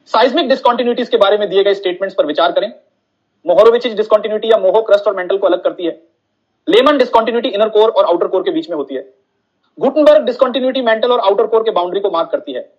Seismic डिस्कंटिन्यूटीज के बारे में दिए गए स्टेटमेंट्स पर विचार करें। मोहोरोविचिच डिस्कंटिन्यूटी या मोहो क्रस्ट और मेंटल को अलग करती है। लेमन डिस्कंटिन्यूटी इनर कोर और आउटर कोर के बीच में होती है। गुटनबर्ग डिस्कंटिन्यूटी मेंटल और आउटर कोर के बाउंड्री को मार्क करती है।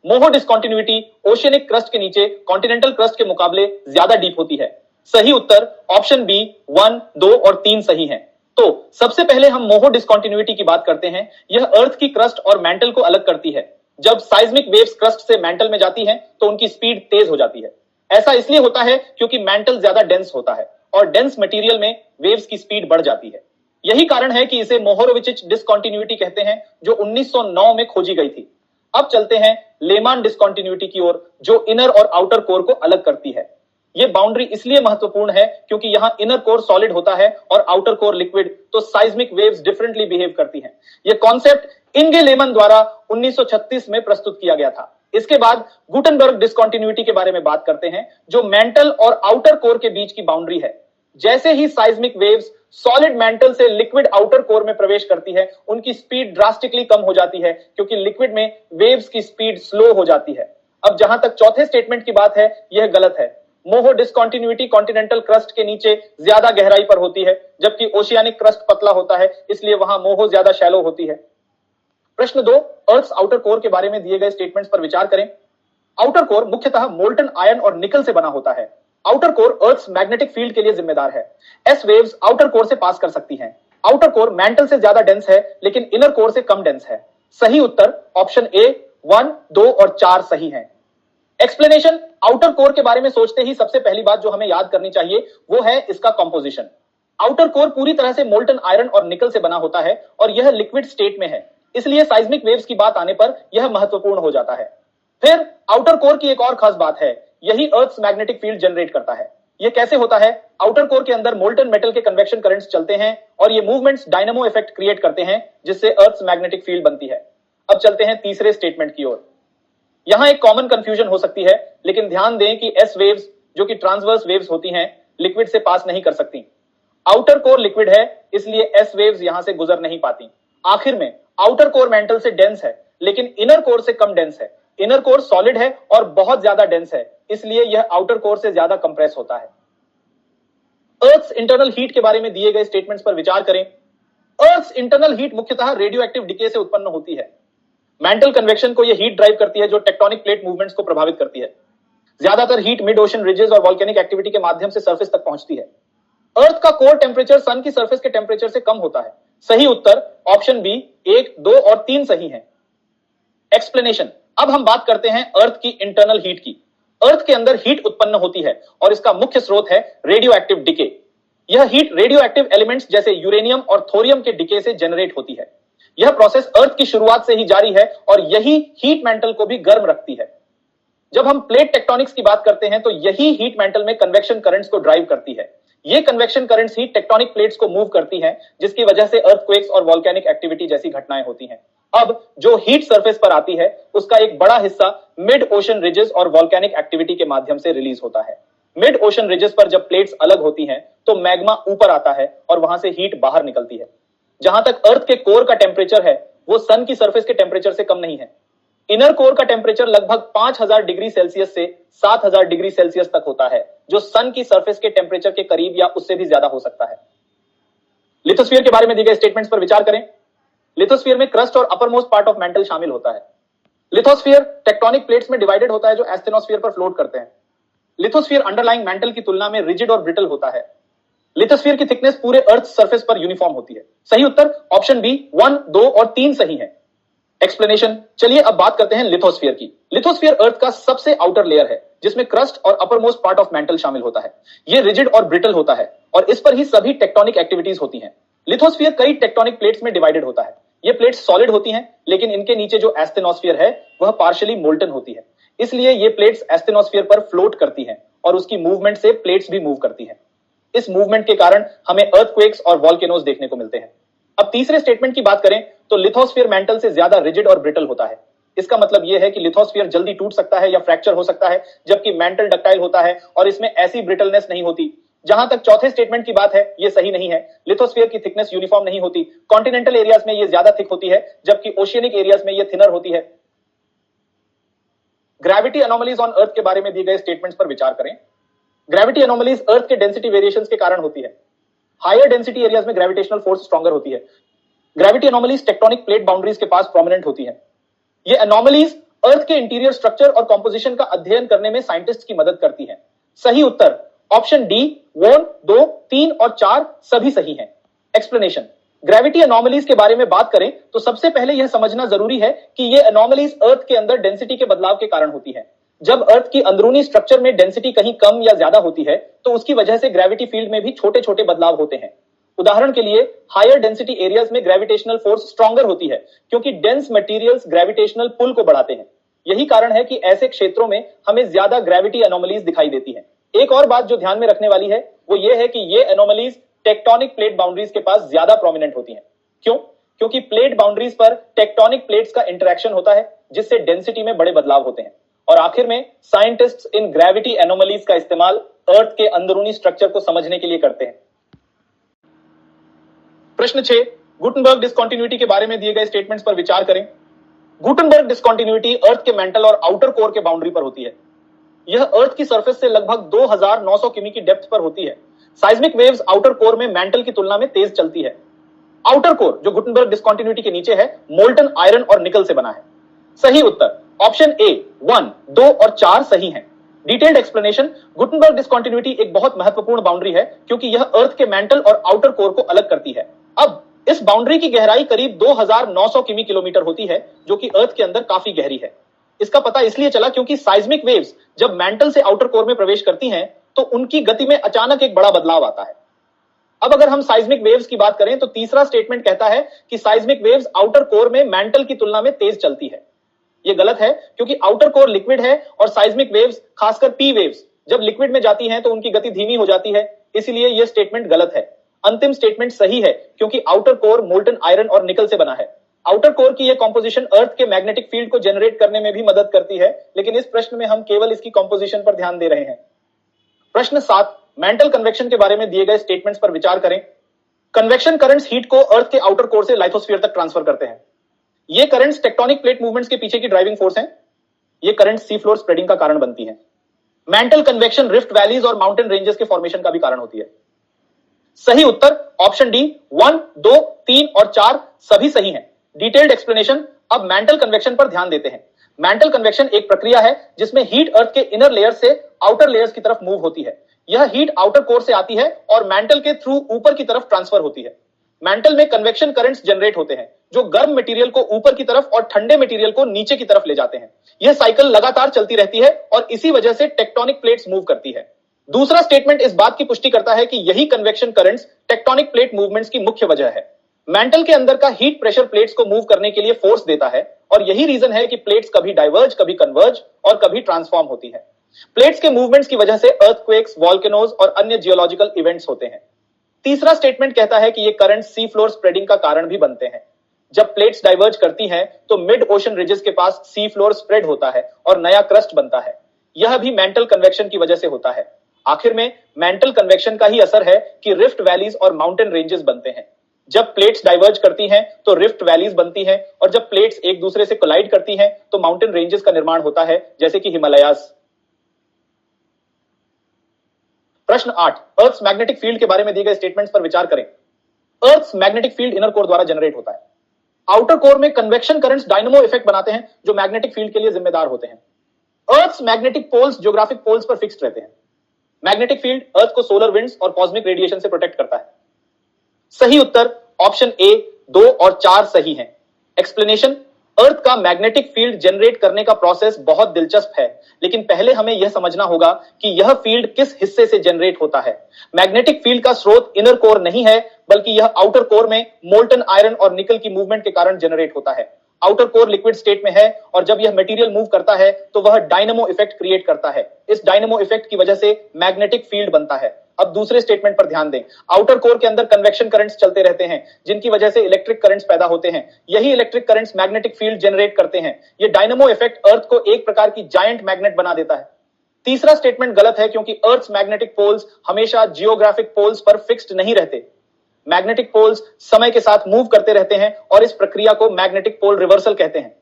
मोहो डिस्कंटिन्यूटी ओशियनिक क्रस्ट के नीचे कॉन्टिनेंटल क्रस्ट के मुकाबले ज्यादा डीप होती है। सही उत्तर ऑप्शन बी 1, 2 और 3 सही है। तो सबसे पहले हम मोहो डिस्कंटिन्यूटी की बात करते हैं। यह अर्थ की क्रस्ट और मेंटल को अलग करती है। जब साइज्मिक वेव्स क्रस्ट से मेंटल में जाती हैं तो उनकी स्पीड तेज हो जाती है। ऐसा इसलिए होता है क्योंकि मेंटल ज्यादा डेंस होता है और डेंस मटेरियल में वेव्स की स्पीड बढ़ जाती है। यही कारण है कि इसे मोहोरोविचिच डिस्कंटिन्यूटी कहते हैं, जो 1909 में खोजी गई थी। अब चलते हैं लेमान डिस्कंटिन्यूटी की ओर, जो इनर और आउटर कोर को अलग करती है। यह बाउंड्री इसलिए महत्वपूर्ण है क्योंकि यहां इनर कोर सॉलिड होता है और आउटर कोर लिक्विड, तो साइज्मिक वेव्स डिफरेंटली बिहेव करती हैं। यह कॉन्सेप्ट इंगे लेमन द्वारा 1936 में प्रस्तुत किया गया था। इसके बाद गुटनबर्ग डिस्कंटिन्यूटी के बारे में बात करते हैं, जो मेंटल और आउटर कोर के बीच की बाउंड्री है। जैसे ही साइज्मिक वेव्स सॉलिड मेंटल से लिक्विड आउटर कोर में प्रवेश करती है, उनकी स्पीड ड्रास्टिकली कम हो जाती है क्योंकि लिक्विड में वेव्स की स्पीड स्लो हो जाती है। अब जहां तक चौथे स्टेटमेंट की बात है, यह गलत है। मोहो डिस्कंटिन्यूटी कॉन्टिनेंटल क्रस्ट के नीचे ज्यादा गहराई पर होती है, जबकि ओशियानिक क्रस्ट पतला होता है, इसलिए वहां मोहो ज्यादा शैलो होती है। प्रश्न 2, अर्थ आउटर कोर के बारे में दिए गए स्टेटमेंट्स पर विचार करें। आउटर कोर मुख्यतः मोल्टन आयरन और निकल से बना होता है। Outer core earth magnetic field के लिए जिम्मेदार है। एस वेव्स आउटर कोर से पास कर सकती हैं। आउटर कोर मेंटल से ज्यादा डेंस है, लेकिन इनर कोर से कम डेंस है। सही उत्तर ऑप्शन ए 1, 2 और 4 सही है। एक्सप्लेनेशन, आउटर कोर के बारे में सोचते ही सबसे पहली बात जो हमें याद करनी चाहिए वो है इसका कंपोजिशन। आउटर कोर पूरी तरह से मोल्टन आयरन और निकल से बना होता है और यह लिक्विड स्टेट में है, इसलिए साइज्मिक वेव्स की बात आने पर यह महत्वपूर्ण हो जाता है। फिर आउटर कोर की एक और खास बात है, यही अर्थ मैग्नेटिक फील्ड जनरेट करता है। यह कैसे होता है? आउटर कोर के अंदर मोल्टन मेटल के कन्वेक्शन करंट्स चलते हैं और ये मूवमेंट्स डायनामो इफेक्ट क्रिएट करते हैं, जिससे अर्थ मैग्नेटिक फील्ड बनती है। अब चलते हैं तीसरे स्टेटमेंट की ओर। यहां एक कॉमन कंफ्यूजन हो सकती है, लेकिन ध्यान दें कि एस वेव्स, जो कि ट्रांसवर्स वेव्स होती हैं, लिक्विड से पास नहीं कर सकती। आउटर कोर लिक्विड है, इसलिए एस वेव्स यहां से गुजर नहीं पाती। आखिर में आउटर कोर मेंटल से डेंस है, लेकिन इनर कोर से कम डेंस है। इनर कोर सॉलिड है और बहुत ज्यादा डेंस है, इसलिए यह आउटर कोर से ज्यादा कंप्रेस होता है। अर्थ इंटरनल हीट के बारे में दिए गए स्टेटमेंट्स पर विचार करें। अर्थ इंटरनल हीट मुख्यतः रेडियो एक्टिव डिके से उत्पन्न होती है। मेंटल कन्वेक्शन को यह हीट ड्राइव करती है, जो टेक्टोनिक प्लेट मूवमेंट्स को प्रभावित करती है। ज्यादातर हीट मिड ओशन रिजेस और वोल्केनिक एक्टिविटी के माध्यम से सरफेस तक पहुंचती है। अर्थ का कोर टेम्परेचर सन की सरफेस के टेम्परेचर से कम होता है। सही उत्तर ऑप्शन बी 1, 2 और 3 सही है। एक्सप्लेनेशन, अब हम बात करते हैं अर्थ की इंटरनल हीट की। अर्थ के अंदर हीट उत्पन्न होती है और इसका मुख्य स्रोत है रेडियो एक्टिव डिके। यह हीट रेडियो एक्टिव एलिमेंट्स जैसे यूरेनियम और थोरियम के डिके से जनरेट होती है। यह प्रोसेस अर्थ की शुरुआत से ही जारी है और यही हीट मेंटल को भी गर्म रखती है। जब हम प्लेट टेक्टोनिक्स की बात करते हैं तो यही हीट मेंटल में कन्वेक्शन करंट्स को ड्राइव करती है। ये कन्वेक्शन करंट्स ही टेक्टोनिक प्लेट्स को मूव करती हैं, जिसकी वजह से अर्थक्वेक्स और वोल्केनिक एक्टिविटी जैसी घटनाएं होती हैं। अब जो हीट सरफेस पर आती है, उसका एक बड़ा हिस्सा मिड ओशन रिजेस और वोल्केनिक एक्टिविटी के माध्यम से रिलीज होता है। मिड ओशन रिजेस पर जब प्लेट्स अलग होती हैं, तो मैग्मा ऊपर आता है और वहां से हीट बाहर निकलती है। जहां तक अर्थ के कोर का टेम्परेचर है, वो सन की सरफेस के टेम्परेचर से कम नहीं है। इनर कोर का टेम्परेचर लगभग 5000 डिग्री सेल्सियस से 7000 डिग्री सेल्सियस तक होता है, जो सन की सरफेस के टेम्परेचर के करीब या उससे भी ज्यादा हो सकता है। लिथोस्फीयर के बारे में दिए गए स्टेटमेंट्स पर विचार करें। लिथोस्फीयर में क्रस्ट और upper most part of mental शामिल होता है। लिथोस्फीयर टेक्टोनिक प्लेट्स में डिवाइडेड होता है, जो एस्थेनोस्फीयर पर फ्लोट करते हैं। लिथोस्फीयर अंडरलाइंग मेंटल की तुलना में रिजिड और ब्रिटल होता है। लिथोस्फीयर की थिकनेस पूरे अर्थ सरफेस पर यूनिफॉर्म होती है। सही उत्तर ऑप्शन बी 1, 2 और 3 सही है। एक्सप्लेनेशन, चलिए अब बात करते हैं लिथोस्फीयर की। लिथोस्फीयर अर्थ का सबसे आउटर लेयर है, जिसमें क्रस्ट और upper most part of mental शामिल होता है। यह रिजिड और ब्रिटल होता है और इस पर ही सभी टेक्टोनिक एक्टिविटीज होती हैं। लिथोस्फीयर कई टेक्टोनिक प्लेट्स में डिवाइडेड होता है। ये प्लेट्स सॉलिड होती हैं, लेकिन इनके नीचे जो एस्थेनोस्फीयर है वह पार्शियली मोल्टन होती है। इसलिए ये प्लेट्स एस्थेनोस्फीयर पर फ्लोट करती हैं और उसकी मूवमेंट से प्लेट्स भी मूव करती हैं। इस मूवमेंट के कारण हमें अर्थक्वेक्स और वोल्केनोज देखने को मिलते हैं। अब तीसरे स्टेटमेंट की बात करें तो लिथोस्फीयर मेंटल से ज्यादा रिजिड और ब्रिटल होता है। इसका मतलब यह है कि लिथोस्फीयर जल्दी टूट सकता है या फ्रैक्चर हो सकता है, जबकि मेंटल डक्टाइल होता है और इसमें ऐसी ब्रिटलनेस नहीं होती। जहां तक चौथे स्टेटमेंट की बात है, यह सही नहीं है। लिथोस्फीयर की थिकनेस यूनिफॉर्म नहीं होती। कॉन्टिनेंटल एरियाज में यह ज्यादा थिक होती है, जबकि ओशियनिक एरियाज में यह थिनर होती है। ग्रेविटी एनोमलीज ऑन अर्थ के बारे में दिए गए स्टेटमेंट्स पर विचार करें। ग्रेविटी एनोमलीज अर्थ के डेंसिटी वेरिएशंस के कारण होती है। हायर डेंसिटी एरियाज में ग्रेविटेशनल फोर्स स्ट्रॉन्गर होती है। Gravity anomalies tectonic plate boundaries के पास प्रोमिनेंट होती है। ये एनोमलीज अर्थ के इंटीरियर स्ट्रक्चर और कॉम्पोजिशन का अध्ययन करने में साइंटिस्ट की मदद करती है। सही उत्तर ऑप्शन डी 1, 2, 3 और 4 सभी सही हैं। एक्सप्लेनेशन, ग्रेविटी एनोमलीज के बारे में बात करें तो सबसे पहले यह समझना जरूरी है कि ये एनोमलीज अर्थ के अंदर डेंसिटी के बदलाव के कारण होती है। जब अर्थ की अंदरूनी स्ट्रक्चर में डेंसिटी कहीं कम या ज्यादा होती है तो उसकी वजह से ग्रेविटी फील्ड में भी छोटे छोटे बदलाव होते हैं। उदाहरण के लिए हायर डेंसिटी एरियाज में ग्रेविटेशनल फोर्स स्ट्रॉन्गर होती है क्योंकि डेंस मटेरियल्स ग्रेविटेशनल पुल को बढ़ाते हैं। यही कारण है कि ऐसे क्षेत्रों में हमें ज्यादा ग्रेविटी एनोमलीज दिखाई देती हैं। एक और बात जो ध्यान में रखने वाली है वो ये है कि ये एनोमलीज टेक्टोनिक प्लेट बाउंड्रीज के पास ज्यादा प्रोमिनेंट होती हैं। क्यों? क्योंकि प्लेट बाउंड्रीज पर टेक्टोनिक प्लेट्स का इंटरेक्शन होता है जिससे डेंसिटी में बड़े बदलाव होते हैं। और आखिर में साइंटिस्ट्स इन ग्रेविटी एनोमलीज का इस्तेमाल अर्थ के अंदरूनी स्ट्रक्चर को समझने के लिए करते हैं। प्रश्न 6, गुटनबर्ग डिस्कंटिन्यूटी के बारे में दिए गए स्टेटमेंट्स पर विचार करें। गुटनबर्ग डिस्कंटिन्यूटी अर्थ के मेंटल और आउटर कोर के बाउंड्री पर होती है। यह अर्थ की सरफेस से लगभग 2900 किमी की डेप्थ पर होती है। साइज्मिक वेव्स आउटर कोर में मेंटल की तुलना में तेज चलती है। आउटर कोर जो गुटनबर्ग डिस्कंटिन्यूटी के नीचे है मोल्टन आयरन और निकल से बना है। सही उत्तर ऑप्शन ए 1, 2 और 4 सही हैं। डिटेल्ड एक्सप्लेनेशन, गुटनबर्ग डिस्कंटिन्यूटी एक बहुत महत्वपूर्ण बाउंड्री है क्योंकि यह अर्थ के मेंटल और आउटर कोर को अलग करती है। अब इस बाउंड्री की गहराई करीब 2900 किमी किलोमीटर होती है जो कि अर्थ के अंदर काफी गहरी है। इसका पता इसलिए चला क्योंकि साइज्मिक वेव्स जब मेंटल से आउटर कोर में प्रवेश करती हैं तो उनकी गति में अचानक एक बड़ा बदलाव आता है। अब अगर हम साइज्मिक वेव्स की बात करें तो तीसरा स्टेटमेंट कहता है कि साइज्मिक वेव्स आउटर कोर में मेंटल की तुलना में तेज चलती है। यह गलत है क्योंकि आउटर कोर लिक्विड है और साइज्मिक वेव्स खासकर पी वेव्स जब लिक्विड में जाती हैं तो उनकी गति धीमी हो जाती है, इसलिए यह स्टेटमेंट गलत है। अंतिम स्टेटमेंट सही है क्योंकि आउटर कोर मोल्टन आयरन और निकल से बना है। आउटर कोर की यह कंपोजिशन अर्थ के मैग्नेटिक फील्ड को जनरेट करने में भी मदद करती है, लेकिन इस प्रश्न में हम केवल इसकी कंपोजिशन पर ध्यान दे रहे हैं। प्रश्न 7, मेंटल कन्वेक्शन के बारे में दिए गए स्टेटमेंट्स पर विचार करें। कन्वेक्शन करंट्स हीट को अर्थ के आउटर कोर से लाइथोस्फीयर तक ट्रांसफर करते हैं। ये करंट्स टेक्टोनिक प्लेट मूवमेंट्स के पीछे की ड्राइविंग फोर्स हैं। ये करंट्स सी फ्लोर स्प्रेडिंग का कारण बनती है। मेंटल कन्वेक्शन रिफ्ट वैलीज और माउंटेन रेंजेस के फॉर्मेशन का भी कारण होती है। सही उत्तर ऑप्शन डी 1, 2, 3 और 4 सभी सही हैं। डिटेल्ड एक्सप्लेनेशन, अब मेंटल कन्वेक्शन पर ध्यान देते हैं। मेंटल कन्वेक्शन एक प्रक्रिया है जिसमें हीट अर्थ के इनर लेयर से आउटर लेयर्स की तरफ मूव होती है। यह हीट आउटर कोर से आती है और मेंटल के थ्रू ऊपर की तरफ ट्रांसफर होती है। मेंटल में कन्वेक्शन करंट्स जनरेट होते हैं जो गर्म मटेरियल को ऊपर की तरफ और ठंडे मटेरियल को नीचे की तरफ ले जाते हैं। यह साइकिल लगातार चलती रहती है और इसी वजह से टेक्टोनिक प्लेट्स मूव करती है। दूसरा स्टेटमेंट इस बात की पुष्टि करता है कि यही convection currents tectonic plate movements की मुख्य वजह है। मेंटल के अंदर का हीट प्रेशर प्लेट्स को मूव करने के लिए फोर्स देता है और यही रीजन है कि प्लेट्स कभी डाइवर्ज, कभी कन्वर्ज और कभी ट्रांसफॉर्म होती है। प्लेट्स के मूवमेंट्स की वजह से अर्थक्वेक्स, वोल्केनोज और अन्य जियोलॉजिकल इवेंट्स होते हैं। तीसरा स्टेटमेंट कहता है कि ये करंट सी फ्लोर स्प्रेडिंग का कारण भी बनते हैं। जब प्लेट्स डाइवर्ज करती हैं तो मिड ओशन रिजेस के पास सी फ्लोर स्प्रेड होता है और नया क्रस्ट बनता है। यह भी मेंटल कन्वेक्शन की वजह से होता है। आखिर में मेंटल कन्वेक्शन का ही असर है कि रिफ्ट वैलीज और माउंटेन रेंजेस बनते हैं। जब प्लेट्स डाइवर्ज करती हैं तो रिफ्ट वैलीज बनती हैं और जब प्लेट्स एक दूसरे से कोलाइड करती हैं तो माउंटेन रेंजेस का निर्माण होता है, जैसे कि हिमालयास। प्रश्न 8, अर्थ्स मैग्नेटिक फील्ड के बारे में दिए गए स्टेटमेंट्स पर विचार करें। Earth's magnetic field inner core द्वारा जनरेट होता है। आउटर कोर में कन्वेक्शन करंट्स डायनामो इफेक्ट बनाते हैं जो मैग्नेटिक फील्ड के लिए जिम्मेदार होते हैं। Earth's magnetic poles geographic poles पर फिक्स्ड रहते हैं। मैग्नेटिक फील्ड अर्थ को सोलर विंड्स और कॉस्मिक रेडिएशन से प्रोटेक्ट करता है। सही उत्तर ऑप्शन ए 2 और 4 सही हैं। एक्सप्लेनेशन, अर्थ का मैग्नेटिक फील्ड जनरेट करने का प्रोसेस बहुत दिलचस्प है, लेकिन पहले हमें यह समझना होगा कि यह फील्ड किस हिस्से से जनरेट होता है। मैग्नेटिक फील्ड का स्रोत इनर कोर नहीं है, बल्कि यह आउटर कोर में मोल्टन आयरन और निकल की मूवमेंट के कारण जनरेट होता है। आउटर कोर लिक्विड स्टेट में है और जब यह मटेरियल मूव करता है तो वह डायनामो इफेक्ट क्रिएट करता है। इस डायनामो इफेक्ट की वजह से मैग्नेटिक फील्ड बनता है। अब दूसरे स्टेटमेंट पर ध्यान दें। आउटर कोर के अंदर कन्वेक्शन करंट्स चलते रहते हैं जिनकी वजह से इलेक्ट्रिक करंट्स पैदा होते हैं। यही electric currents magnetic field generate करते हैं। यह डायनामो इफेक्ट अर्थ को एक प्रकार की जायंट मैग्नेट बना देता है। तीसरा स्टेटमेंट गलत है क्योंकि अर्थ्स मैग्नेटिक पोल्स हमेशा जियोग्राफिक पोल्स पर फिक्स्ड नहीं रहते। मैग्नेटिक पोल्स समय के साथ मूव करते रहते हैं और इस प्रक्रिया को मैग्नेटिक पोल रिवर्सल कहते हैं।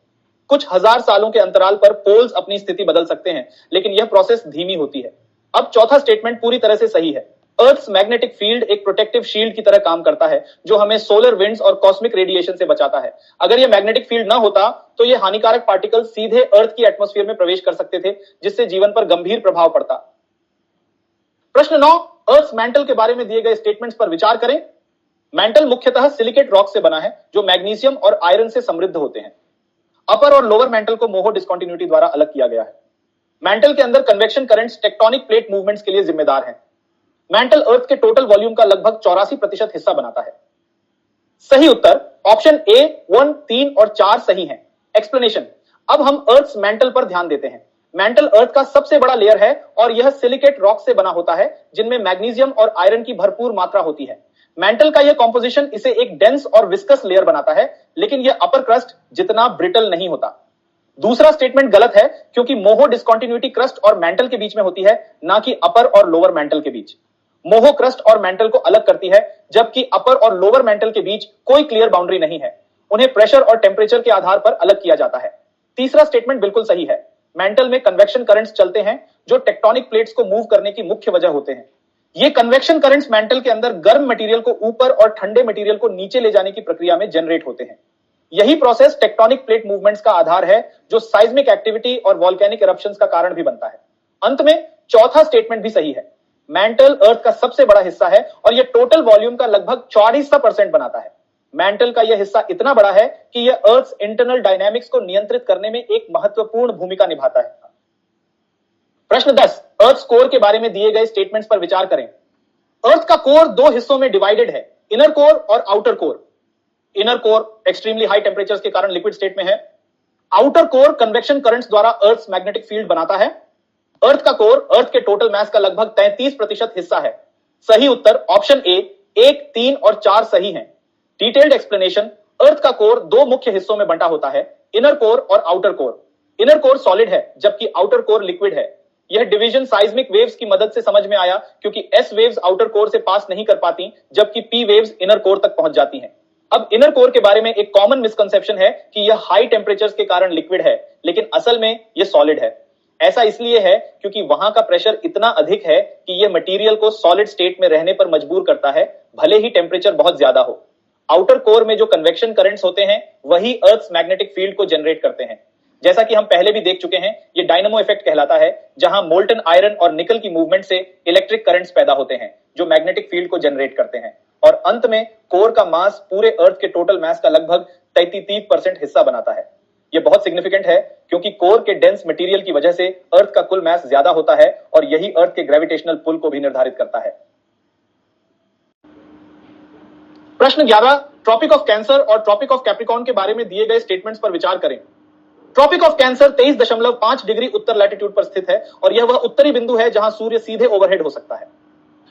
कुछ हजार सालों के अंतराल पर पोल्स अपनी स्थिति बदल सकते हैं, लेकिन यह प्रोसेस धीमी होती है। अब चौथा स्टेटमेंट पूरी तरह से सही है। अर्थ्स मैग्नेटिक फील्ड एक प्रोटेक्टिव शील्ड की तरह काम करता है, जो हमें सोलर विंड्स और कॉस्मिक रेडिएशन से बचाता है। अगर यह मैग्नेटिक फील्ड ना होता तो यह हानिकारक पार्टिकल सीधे अर्थ की एटमॉस्फेयर में प्रवेश कर सकते थे, जिससे जीवन पर गंभीर प्रभाव पड़ता। प्रश्न 9, अर्थ मैंटल के बारे में दिए गए स्टेटमेंट्स पर विचार करें। मैंटल मुख्यतः सिलिकेट रॉक से बना है, जो मैग्नीशियम और आयरन से समृद्ध होते हैं। अपर और लोअर मैंटल को मोहो डिस्कंटिन्यूटी द्वारा अलग किया गया है। मैंटल के अंदर convection currents tectonic plate movements के लिए जिम्मेदार हैं। मैंटल अर्थ के टोटल वॉल्यूम का लगभग 84% हिस्सा बनाता है। सही उत्तर ऑप्शन ए 1, 3 और 4 सही हैं। एक्सप्लेनेशन, अब हम अर्थ मैंटल पर ध्यान देते हैं। मैंटल अर्थ का सबसे बड़ा लेयर है और यह सिलिकेट रॉक से बना होता है, जिनमें मैग्नीशियम और आयरन की भरपूर मात्रा होती है। मैंटल का यह कॉम्पोजिशन इसे एक डेंस और विस्कस लेयर बनाता है, लेकिन यह अपर क्रस्ट जितना ब्रिटल नहीं होता। दूसरा स्टेटमेंट गलत है, क्योंकि मोहो डिस्कंटिन्यूटी क्रस्ट और मैंटल के बीच में होती है, ना कि अपर और लोअर मैंटल के बीच। मोहो क्रस्ट और मैंटल को अलग करती है, जबकि अपर और लोअर मैंटल के बीच कोई क्लियर बाउंड्री नहीं है। उन्हें प्रेशर और टेम्परेचर के आधार पर अलग किया जाता है। तीसरा स्टेटमेंट बिल्कुल सही है। मैंटल में कन्वेक्शन करंट्स चलते हैं, जो टेक्टोनिक प्लेट्स को मूव करने की मुख्य वजह होते हैं। ये कन्वेक्शन करंट्स मैंटल के अंदर गर्म मटेरियल को ऊपर और ठंडे मटेरियल को नीचे ले जाने की प्रक्रिया में जनरेट होते हैं। यही प्रोसेस टेक्टोनिक प्लेट मूवमेंट्स का आधार है, जो साइज्मिक एक्टिविटी और वोल्केनिक इरप्शंस का कारण भी बनता है। अंत में चौथा स्टेटमेंट भी सही है। मैंटल अर्थ का सबसे बड़ा हिस्सा है और यह टोटल वॉल्यूम का लगभग 84% बनाता है। मैंटल का यह हिस्सा इतना बड़ा है कि यह अर्थ इंटरनल डायनामिक्स को नियंत्रित करने में एक महत्वपूर्ण भूमिका निभाता है। प्रश्न 10, अर्थ कोर के बारे में दिए गए स्टेटमेंट्स पर विचार करें। अर्थ का कोर दो हिस्सों में डिवाइडेड है, इनर कोर और outer core. Inner core extremely high temperatures के कारण लिक्विड स्टेट में है। आउटर कोर कन्वेक्शन करंट्स द्वारा अर्थ मैग्नेटिक फील्ड बनाता है। अर्थ का कोर अर्थ के टोटल मास का लगभग 33% हिस्सा है। सही उत्तर ऑप्शन ए 1, 3 और 4 सही हैं। डिटेल्ड एक्सप्लेनेशन, अर्थ का कोर दो मुख्य हिस्सों में बंटा होता है, इनर कोर और outer core. Inner core solid है, जबकि आउटर कोर लिक्विड है। यह डिवीजन साइज्मिक वेव्स की मदद से समझ में आया, क्योंकि एस वेव्स आउटर कोर से पास नहीं कर पाती, जबकि पी वेव्स इनर कोर तक पहुंच जाती हैं। अब इनर कोर के बारे में एक कॉमन मिसकंसेप्शन है कि यह हाई टेंपरेचर्स के कारण लिक्विड है, लेकिन असल में यह सॉलिड है। ऐसा इसलिए है क्योंकि वहां का प्रेशर इतना अधिक है कि यह मटेरियल को सॉलिड स्टेट में रहने पर मजबूर करता है, भले ही टेंपरेचर बहुत ज्यादा हो। आउटर कोर में जो कन्वेक्शन करंट्स होते हैं, वही अर्थ मैग्नेटिक फील्ड को जनरेट करते हैं। जैसा कि हम पहले भी देख चुके हैं, ये डायनामो इफेक्ट कहलाता है, जहां मोल्टन आयरन और निकल की मूवमेंट से इलेक्ट्रिक करंट्स पैदा होते हैं, जो मैग्नेटिक फील्ड को जनरेट करते हैं। और अंत में कोर का मास पूरे अर्थ के टोटल मास का लगभग 33% हिस्सा बनाता है। यह बहुत सिग्निफिकेंट है, क्योंकि कोर के डेंस मटेरियल की वजह से अर्थ का कुल मास ज्यादा होता है और यही अर्थ के ग्रेविटेशनल पुल को भी निर्धारित करता है। प्रश्न 11, ट्रॉपिक ऑफ कैंसर और ट्रॉपिक ऑफ कैप्रिकॉर्न के बारे में दिए गए स्टेटमेंट्स पर विचार करें। ट्रॉपिक ऑफ कैंसर 23.5 डिग्री उत्तर लैटिट्यूड पर स्थित है और यह वह उत्तरी बिंदु है जहां सूर्य सीधे ओवरहेड हो सकता है।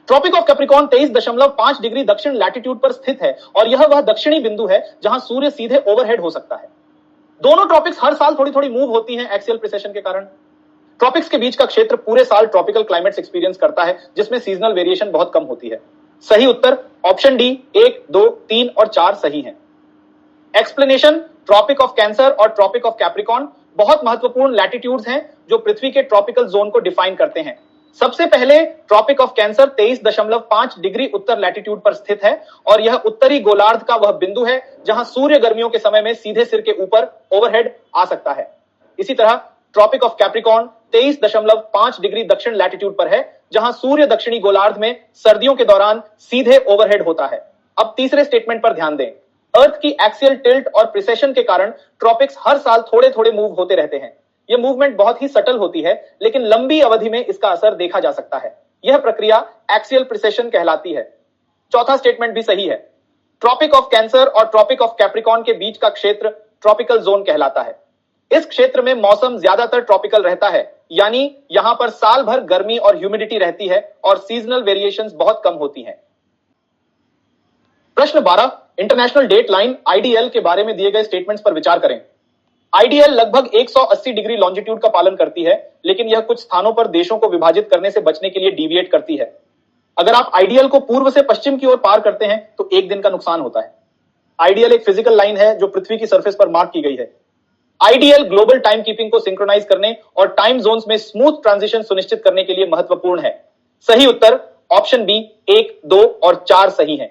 ट्रॉपिक ऑफ कैप्रिकॉर्न 23.5 डिग्री दक्षिण लैटिट्यूड पर स्थित है और यह वह दक्षिणी बिंदु है जहां सूर्य सीधे ओवरहेड हो सकता है। दोनों ट्रॉपिक्स हर साल थोड़ी थोड़ी मूव होती हैं एक्सियल प्रिसेशन के कारण। ट्रॉपिक्स के बीच का क्षेत्र पूरे साल ट्रॉपिकल क्लाइमेट्स एक्सपीरियंस करता है, जिसमें सीजनल वेरिएशन बहुत कम होती है। सही उत्तर ऑप्शन डी 1, 2, 3 और 4 सही हैं। एक्सप्लेनेशन, ट्रॉपिक ऑफ कैंसर और ट्रॉपिक ऑफ कैप्रिकॉर्न बहुत महत्वपूर्ण लैटिट्यूड्स हैं जो पृथ्वी के ट्रॉपिकल जोन को डिफाइन करते हैं। सबसे पहले ट्रॉपिक ऑफ कैंसर 23.5 डिग्री उत्तर लैटिट्यूड पर स्थित है और यह उत्तरी गोलार्ध का वह बिंदु है जहां सूर्य गर्मियों के समय में सीधे सिर के ऊपर ओवरहेड आ सकता है। इसी तरह ट्रॉपिक ऑफ कैप्रिकॉर्न 23.5 डिग्री दक्षिण लैटिट्यूड पर है, जहां सूर्य दक्षिणी गोलार्ध में सर्दियों के दौरान सीधे ओवरहेड होता है। अब तीसरे स्टेटमेंट पर ध्यान दें। अर्थ की एक्सियल टिल्ट और प्रिसेशन के कारण ट्रॉपिक्स हर साल थोड़े थोड़े मूव होते रहते हैं। यह मूवमेंट बहुत ही सटल होती है, लेकिन लंबी अवधि में इसका असर देखा जा सकता है। यह प्रक्रिया एक्सियल प्रिसेशन कहलाती है। चौथा स्टेटमेंट भी सही है। ट्रॉपिक ऑफ कैंसर और ट्रॉपिक ऑफ कैप्रिकॉर्न के बीच का क्षेत्र ट्रॉपिकल जोन कहलाता है। इस क्षेत्र में मौसम ज्यादातर ट्रॉपिकल रहता है, यानी यहां पर साल भर गर्मी और ह्यूमिडिटी रहती है और सीजनल वेरिएशंस बहुत कम होती हैं। प्रश्न 12, इंटरनेशनल डेट लाइन आईडीएल के बारे में दिए गए स्टेटमेंट्स पर विचार करें। आईडीएल लगभग 180 डिग्री लॉन्जिट्यूड का पालन करती है, लेकिन यह कुछ स्थानों पर देशों को विभाजित करने से बचने के लिए डिविएट करती है। अगर आप आईडीएल को पूर्व से पश्चिम की ओर पार करते हैं तो एक दिन का नुकसान होता है। आईडीएल एक फिजिकल लाइन है जो पृथ्वी की सरफेस पर मार्क की गई है। आईडीएल ग्लोबल टाइम कीपिंग को सिंक्रोनाइज करने और टाइम जोन्स में स्मूथ ट्रांजिशन सुनिश्चित करने के लिए महत्वपूर्ण है। सही उत्तर ऑप्शन बी 1, 2 और 4 सही है।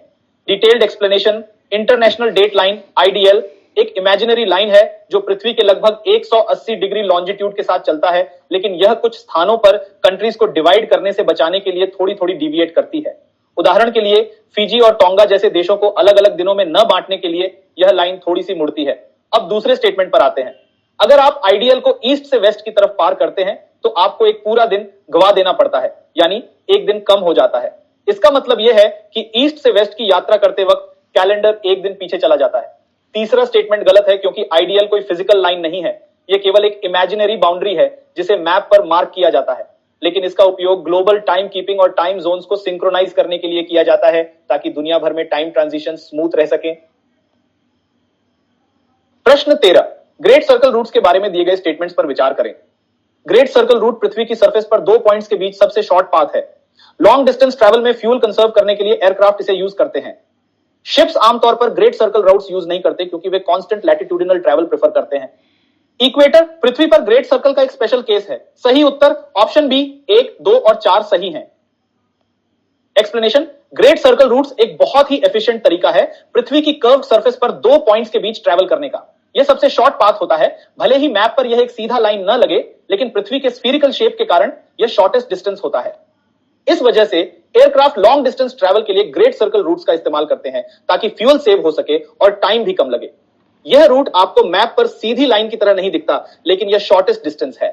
Detailed explanation. International date line IDL एक इमेजिनरी लाइन है जो पृथ्वी के लगभग 180 डिग्री लॉन्जिट्यूड के साथ चलता है, लेकिन यह कुछ स्थानों पर कंट्रीज को डिवाइड करने से बचाने के लिए थोड़ी थोड़ी डिविएट करती है। उदाहरण के लिए फिजी और टोंगा जैसे देशों को अलग अलग दिनों में न बांटने के लिए यह लाइन थोड़ी सी मुड़ती है। अब दूसरे स्टेटमेंट पर आते हैं। अगर आप आईडीएल को ईस्ट से वेस्ट की तरफ पार करते हैं तो आपको एक पूरा दिन गवा देना पड़ता है, यानी एक दिन कम हो जाता है। इसका मतलब यह है कि ईस्ट से वेस्ट की यात्रा करते वक्त कैलेंडर एक दिन पीछे चला जाता है। तीसरा स्टेटमेंट गलत है क्योंकि आईडीएल कोई फिजिकल लाइन नहीं है, यह केवल एक इमेजिनरी बाउंड्री है जिसे मैप पर मार्क किया जाता है, लेकिन इसका उपयोग ग्लोबल टाइम कीपिंग और टाइम जोन्स को सिंक्रोनाइज करने के लिए किया जाता है ताकि दुनिया भर में टाइम ट्रांजिशन स्मूथ रह सके। प्रश्न 13, ग्रेट सर्कल रूट्स के बारे में दिए गए स्टेटमेंट्स पर विचार करें। ग्रेट सर्कल रूट पृथ्वी की सरफेस पर 2 पॉइंट्स के बीच सबसे शॉर्ट पाथ है। लॉन्ग डिस्टेंस ट्रैवल में फ्यूल कंजर्व करने के लिए एयरक्राफ्ट इसे यूज करते हैं। शिप्स आमतौर पर ग्रेट सर्कल रूट्स यूज नहीं करते क्योंकि वे कांस्टेंट लैटिट्यूडिनल ट्रैवल प्रेफर करते हैं। इक्वेटर पृथ्वी पर ग्रेट सर्कल का एक स्पेशल केस है। सही उत्तर ऑप्शन बी 1, 2 और 4 सही हैं। एक्सप्लेनेशन। ग्रेट सर्कल रूट्स एक बहुत ही एफिशिएंट तरीका है पृथ्वी की कर्व्ड सरफेस पर 2 पॉइंट्स के बीच ट्रैवल करने का। यह सबसे शॉर्ट पाथ होता है। भले ही मैप पर यह एक सीधा लाइन न लगे, लेकिन पृथ्वी के स्फीरिकल शेप के कारण यह शॉर्टेस्ट डिस्टेंस होता है। इस वजह से एयरक्राफ्ट लॉन्ग डिस्टेंस ट्रैवल के लिए ग्रेट सर्कल रूट्स का इस्तेमाल करते हैं ताकि फ्यूल सेव हो सके और टाइम भी कम लगे। यह रूट आपको मैप पर सीधी लाइन की तरह नहीं दिखता, लेकिन यह शॉर्टेस्ट डिस्टेंस है।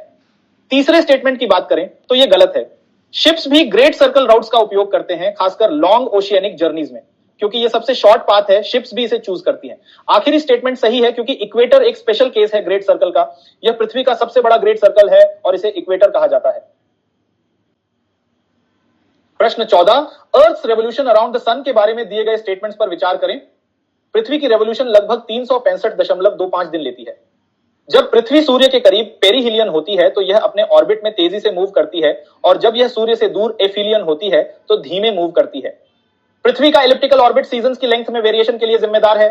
तीसरे स्टेटमेंट की बात करें तो यह गलत है। शिप्स भी ग्रेट सर्कल रूट्स का उपयोग करते हैं, खासकर लॉन्ग ओशियनिक जर्नीज में। क्योंकि यह सबसे शॉर्ट पाथ है, शिप्स भी इसे चूज करती हैं। आखिरी स्टेटमेंट सही है क्योंकि इक्वेटर एक स्पेशल केस है ग्रेट सर्कल का। यह पृथ्वी का सबसे बड़ा ग्रेट सर्कल है और इसे इक्वेटर कहा जाता है। प्रश्न 14, अर्थ रेवोल्यूशन अराउंड द सन के बारे में दिए गए स्टेटमेंट्स पर विचार करें। पृथ्वी की रेवोल्यूशन लगभग 365.25 दिन लेती है। जब पृथ्वी सूर्य के करीब पेरिहिलियन होती है तो यह अपने ऑर्बिट में तेजी से मूव करती है, और जब यह सूर्य से दूर एफिलियन होती है तो धीमे मूव करती है। पृथ्वी का इलिप्टिकल ऑर्बिट सीजन्स की लेंथ में वेरिएशन के लिए जिम्मेदार है।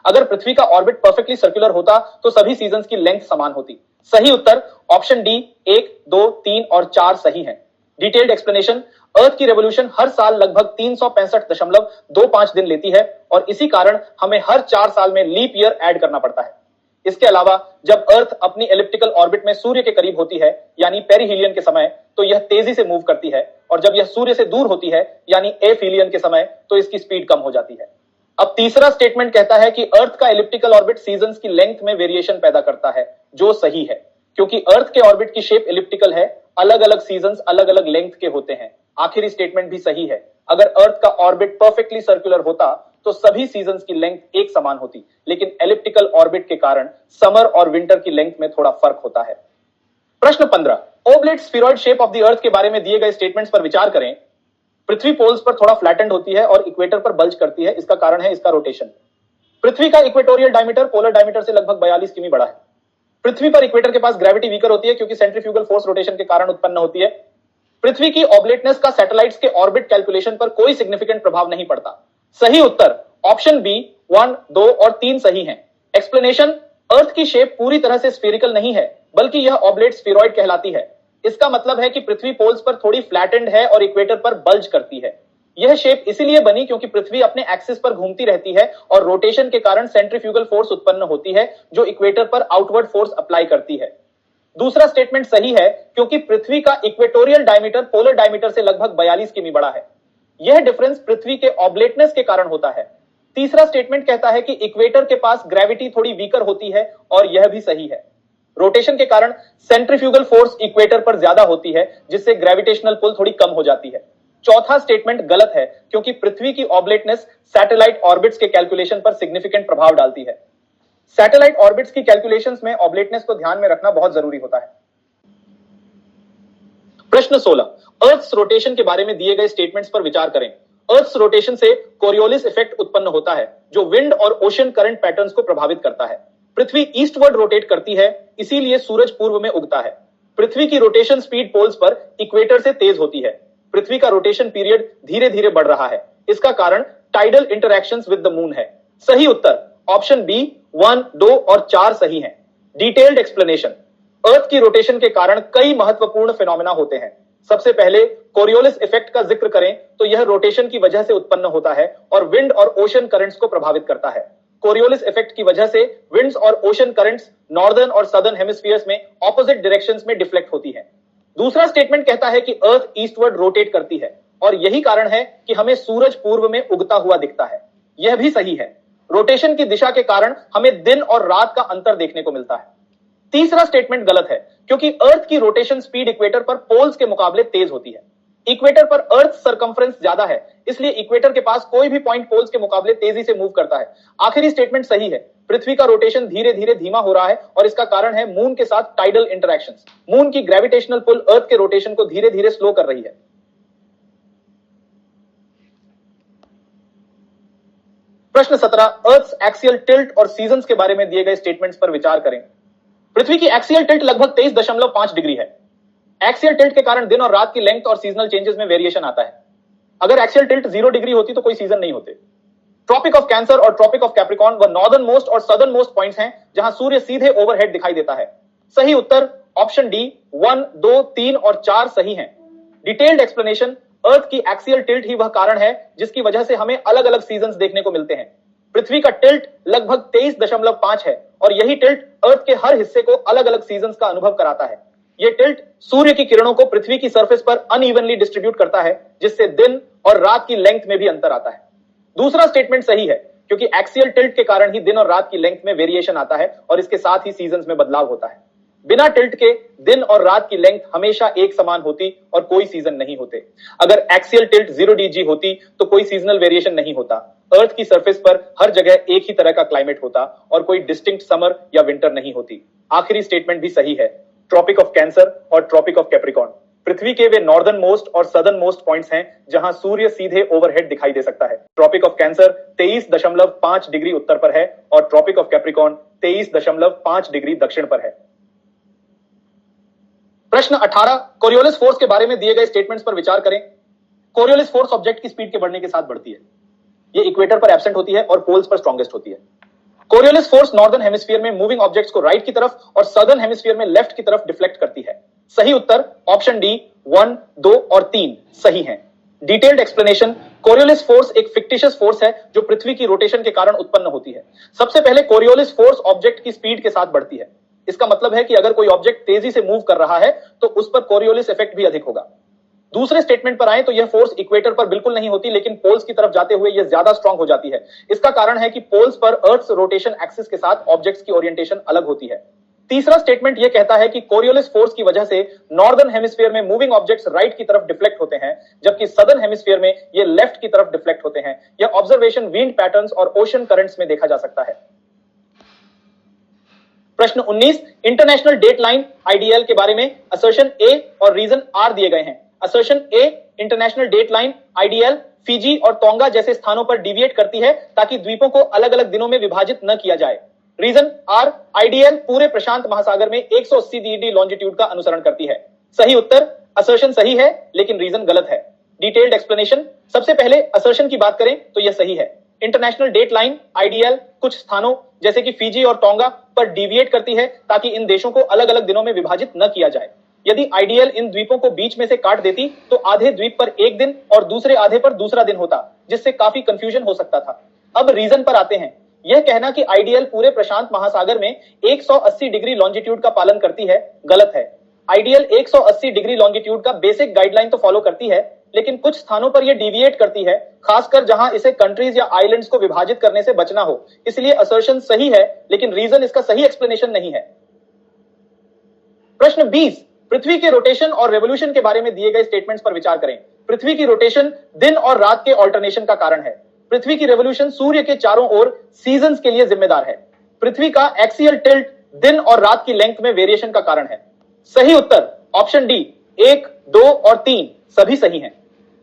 अगर पृथ्वी का ऑर्बिट परफेक्टली सर्कुलर होता तो सभी सीजन्स की लेंथ समान होती। सही उत्तर ऑप्शन डी 1, 2, 3 और 4 सही है। Detailed explanation. अर्थ की रेवोल्यूशन हर साल लगभग 365.25 दिन लेती है, और इसी कारण हमें हर 4 साल में लीप ईयर ऐड करना पड़ता है। इसके अलावा जब अर्थ अपनी एलिप्टिकल ऑर्बिट में सूर्य के करीब होती है, यानी पेरिहिलियन के समय, तो यह तेजी से मूव करती है, और जब यह सूर्य से दूर होती है, यानी एफिलियन के समय, तो इसकी स्पीड कम हो जाती है। अब तीसरा स्टेटमेंट कहता है कि अर्थ का एलिप्टिकल ऑर्बिट सीजन्स की लेंथ में वेरिएशन पैदा करता है, जो सही है। क्योंकि अर्थ के ऑर्बिट की शेप एलिप्टिकल है, अलग अलग सीजन्स अलग अलग लेंथ के होते हैं। आखिरी स्टेटमेंट भी सही है। अगर अर्थ का ऑर्बिट परफेक्टली सर्कुलर होता तो सभी सीजन्स की लेंथ एक समान होती, लेकिन एलिप्टिकल ऑर्बिट के कारण समर और विंटर की लेंथ में थोड़ा फर्क होता है। प्रश्न 15, oblate स्फीरॉइड shape of the earth के बारे में दिए गए स्टेटमेंट्स पर विचार करें। पृथ्वी पोल्स पर थोड़ा फ्लैटेंड होती है और इक्वेटर पर बल्ज करती है। इसका कारण है इसका रोटेशन। पृथ्वी का इक्वेटोरियल डायमीटर पोलर डायमीटर से लगभग 42 किमी बड़ा है। पृथ्वी पर इक्वेटर के पास ग्रेविटी वीकर होती है क्योंकि सेंट्रीफ्यूगल फोर्स रोटेशन के कारण उत्पन्न होती है। पृथ्वी की ऑब्लेटनेस का सैटेलाइट्स के ऑर्बिट कैलकुलेशन पर कोई सिग्निफिकेंट प्रभाव नहीं पड़ता। सही उत्तर ऑप्शन बी 1, 2 और 3 सही हैं। एक्सप्लेनेशन। अर्थ की शेप पूरी तरह से स्फीरिकल नहीं है, बल्कि यह ऑब्लेट स्फीरॉइड कहलाती है। इसका मतलब है कि पृथ्वी पोल्स पर थोड़ी फ्लैटेंड है और इक्वेटर पर बल्ज करती है। यह शेप इसीलिए बनी क्योंकि पृथ्वी अपने एक्सिस पर घूमती रहती है और रोटेशन के कारण सेंट्रीफ्यूगल फोर्स उत्पन्न होती है, जो इक्वेटर पर आउटवर्ड फोर्स अप्लाई करती है। दूसरा स्टेटमेंट सही है क्योंकि पृथ्वी का इक्वेटोरियल डायमीटर पोलर डायमीटर से लगभग 42 किमी बड़ा है। यह डिफरेंस पृथ्वी के ऑब्लेटनेस के कारण होता है। तीसरा स्टेटमेंट कहता है कि इक्वेटर के पास ग्रेविटी थोड़ी वीकर होती है, और यह भी सही है। रोटेशन के कारण सेंट्रीफ्यूगल फोर्स इक्वेटर पर ज्यादा होती है, जिससे ग्रेविटेशनल पुल थोड़ी कम हो जाती है। चौथा स्टेटमेंट गलत है क्योंकि पृथ्वी की ऑब्लेटनेस सैटेलाइट ऑर्बिट्स के कैलकुलेशन पर सिग्निफिकेंट प्रभाव डालती है। सैटेलाइट ऑर्बिट्स की कैलकुलेशंस में ऑब्लेटनेस को ध्यान में रखना बहुत जरूरी होता है। प्रश्न 16, अर्थ्स रोटेशन के बारे में दिए गए स्टेटमेंट्स पर विचार करें। अर्थ्स रोटेशन से कोरियोलिस इफेक्ट उत्पन्न होता है, जो विंड और ओशन करंट पैटर्न्स को प्रभावित करता है। पृथ्वी ईस्टवर्ड रोटेट करती है, इसीलिए सूरज पूर्व में उगता है। पृथ्वी की रोटेशन स्पीड पोल्स पर इक्वेटर से तेज होती है। पृथ्वी का रोटेशन पीरियड धीरे धीरे बढ़ रहा है। इसका कारण tidal interactions with the moon है। सही उत्तर ऑप्शन बी 1, 2 और 4 सही हैं। Detailed explanation. अर्थ की रोटेशन के कारण कई महत्वपूर्ण फिनोमेना होते हैं। सबसे पहले कोरियोलिस इफेक्ट का जिक्र करें तो यह रोटेशन की वजह से उत्पन्न होता है और विंड और ओशन करंट्स को प्रभावित करता है। कोरियोलिस इफेक्ट की वजह से विंड्स और ओशन करंट्स नॉर्दर्न और सदर्न हेमिस्फीयर्स में ऑपोजिट डायरेक्शंस में डिफ्लेक्ट होती है। दूसरा स्टेटमेंट कहता है कि अर्थ ईस्टवर्ड रोटेट करती है और यही कारण है कि हमें सूरज पूर्व में उगता हुआ दिखता है। यह भी सही है। रोटेशन की दिशा के कारण हमें दिन और रात का अंतर देखने को मिलता है। तीसरा स्टेटमेंट गलत है क्योंकि अर्थ की रोटेशन स्पीड इक्वेटर पर पोल्स के मुकाबले तेज होती है। इक्वेटर पर अर्थ सरकमफ्रेंस ज्यादा है, इसलिए इक्वेटर के पास कोई भी पॉइंट पोल्स के मुकाबले तेजी से मूव करता है। आखिरी स्टेटमेंट सही है। पृथ्वी का रोटेशन धीरे धीरे धीमा हो रहा है और इसका कारण है मून के साथ टाइडल इंटरैक्शंस। मून की ग्रेविटेशनल पुल अर्थ के रोटेशन को धीरे धीरे स्लो कर रही है। प्रश्न 17, अर्थ एक्सियल टिल्ट और सीजन्स के बारे में दिए गए स्टेटमेंट्स पर विचार करें। पृथ्वी की एक्सियल टिल्ट लगभग 23.5 डिग्री है। एक्सियल टिल्ट के कारण दिन और रात की लेंथ और सीजनल चेंजेस में वेरिएशन आता है। अगर एक्सियल टिल्ट 0 डिग्री होती तो कोई सीजन नहीं होते। ट्रॉपिक ऑफ कैंसर और ट्रॉपिक ऑफ कैप्रिकॉर्न वह नॉर्दर्न मोस्ट और सदर्न मोस्ट पॉइंट्स हैं जहां सूर्य सीधे ओवरहेड दिखाई देता है। सही उत्तर ऑप्शन डी 1, 2, 3 और 4 सही हैं। Detailed explanation. अर्थ की एक्सियल टिल्ट ही वह कारण है जिसकी वजह से हमें अलग अलग सीजन्स देखने को मिलते हैं। पृथ्वी का टिल्ट लगभग 23.5 है और यही टिल्ट अर्थ के हर हिस्से को अलग अलग सीजन्स का अनुभव कराता है। यह टिल्ट सूर्य की किरणों को पृथ्वी की सरफेस पर अनइवनली डिस्ट्रीब्यूट करता है, जिससे दिन और रात की लेंथ में भी अंतर आता है। दूसरा स्टेटमेंट सही है क्योंकि एक्सियल टिल्ट के कारण ही दिन और रात की लेंथ में वेरिएशन आता है और इसके साथ ही सीजन्स में बदलाव होता है। बिना टिल्ट के दिन और रात की लेंथ हमेशा एक समान होती और कोई सीजन नहीं होते। अगर एक्सियल टिल्ट 0 डिग्री होती तो कोई सीजनल वेरिएशन नहीं होता। अर्थ की सरफेस पर हर जगह एक ही तरह का क्लाइमेट होता और कोई डिस्टिंक्ट समर या विंटर नहीं होती। आखिरी स्टेटमेंट भी सही है। ट्रॉपिक ऑफ कैंसर और ट्रॉपिक ऑफ कैप्रिकॉर्न पृथ्वी के वे नॉर्दर्न मोस्ट और सदर्न मोस्ट पॉइंट्स हैं जहां सूर्य सीधे ओवरहेड दिखाई दे सकता है। ट्रॉपिक ऑफ कैंसर 23.5 डिग्री उत्तर पर है और ट्रॉपिक ऑफ कैप्रिकॉर्न 23.5 डिग्री दक्षिण पर है। प्रश्न 18, कोरियोलिस फोर्स के बारे में दिए गए स्टेटमेंट्स पर विचार करें। कोरियोलिस फोर्स ऑब्जेक्ट की स्पीड के बढ़ने के साथ बढ़ती है। ये इक्वेटर पर एब्सेंट होती है और पोल्स पर स्ट्रॉन्गेस्ट होती है। कोरियोलिस फोर्स नॉर्दर्न हेमिस्फीयर में मूविंग ऑब्जेक्ट्स को राइट की तरफ और सदर्न हेमिस्फीयर में लेफ्ट की तरफ डिफ्लेक्ट करती है। सही उत्तर ऑप्शन डी 1, 2 और 3 सही हैं। Detailed explanation. कोरियोलिस फोर्स एक फिक्टिशियस फोर्स है जो पृथ्वी की रोटेशन के कारण उत्पन्न होती है। सबसे पहले कोरियोलिस फोर्स ऑब्जेक्ट की स्पीड के साथ बढ़ती है। इसका मतलब है कि अगर कोई ऑब्जेक्ट तेजी से मूव कर रहा है तो उस पर कोरियोलिस इफेक्ट भी अधिक होगा। दूसरे स्टेटमेंट पर आए तो यह फोर्स इक्वेटर पर बिल्कुल नहीं होती, लेकिन पोल्स की तरफ जाते हुए यह ज्यादा स्ट्रांग हो जाती है। इसका कारण है कि पोल्स पर अर्थ रोटेशन एक्सिस के साथ ऑब्जेक्ट्स की ओरिएंटेशन अलग होती है। तीसरा स्टेटमेंट यह कहता है कि कोरियोलिस फोर्स की वजह से नॉर्दर्न हेमिस्फीयर में मूविंग ऑब्जेक्ट्स राइट की तरफ डिफ्लेक्ट होते हैं, जबकि सदर्न हेमिस्फीयर में ये लेफ्ट की तरफ डिफ्लेक्ट होते हैं। यह ऑब्जर्वेशन विंड पैटर्न्स और ओशन करंट्स में देखा जा सकता है। प्रश्न 19, इंटरनेशनल डेट लाइन आईडीएल के बारे में असर्शन ए और रीजन आर दिए गए हैं। Assertion A, International date line IDL Fiji और टोंगा जैसे स्थानों पर डिविएट करती है ताकि द्वीपों को अलग अलग दिनों में विभाजित न किया जाए। रीजन आर, आईडीएल पूरे प्रशांत महासागर में 180 डिग्री लॉन्जिट्यूड का अनुसरण करती है। सही उत्तर असर्शन सही है, लेकिन रीजन गलत है। Detailed explanation. सबसे पहले असर्शन की बात करें तो यह सही है। इंटरनेशनल डेट लाइन आईडीएल कुछ स्थानों जैसे कि फिजी और टोंगा पर डिविएट करती है ताकि इन देशों को अलग अलग दिनों में विभाजित न किया जाए। यदि आईडीएल इन द्वीपों को बीच में से काट देती तो आधे द्वीप पर एक दिन और दूसरे आधे पर दूसरा दिन होता, जिससे काफी कंफ्यूजन हो सकता था। अब रीजन पर आते हैं। यह कहना कि आईडीएल पूरे प्रशांत महासागर में 180 डिग्री लॉन्जिट्यूड का पालन करती है, गलत है। आईडीएल 180 डिग्री लॉन्जिट्यूड का बेसिक गाइडलाइन तो फॉलो करती है, लेकिन कुछ स्थानों पर यह डिविएट करती है, खासकर जहां इसे कंट्रीज या आइलैंड्स को विभाजित करने से बचना हो। इसलिए असर्शन सही है, लेकिन रीजन इसका सही एक्सप्लेनेशन नहीं है। प्रश्न 20, पृथ्वी के रोटेशन और रेवोल्यूशन के बारे में दिए गए स्टेटमेंट्स पर विचार करें। पृथ्वी की रोटेशन दिन और रात के ऑल्टरनेशन का कारण है। पृथ्वी की रेवोल्यूशन सूर्य के चारों ओर सीजन्स के लिए जिम्मेदार है। पृथ्वी का एक्सियल टिल्ट दिन और रात की लेंथ में वेरिएशन का कारण है। सही उत्तर ऑप्शन डी 1, 2 और 3 सभी सही हैं।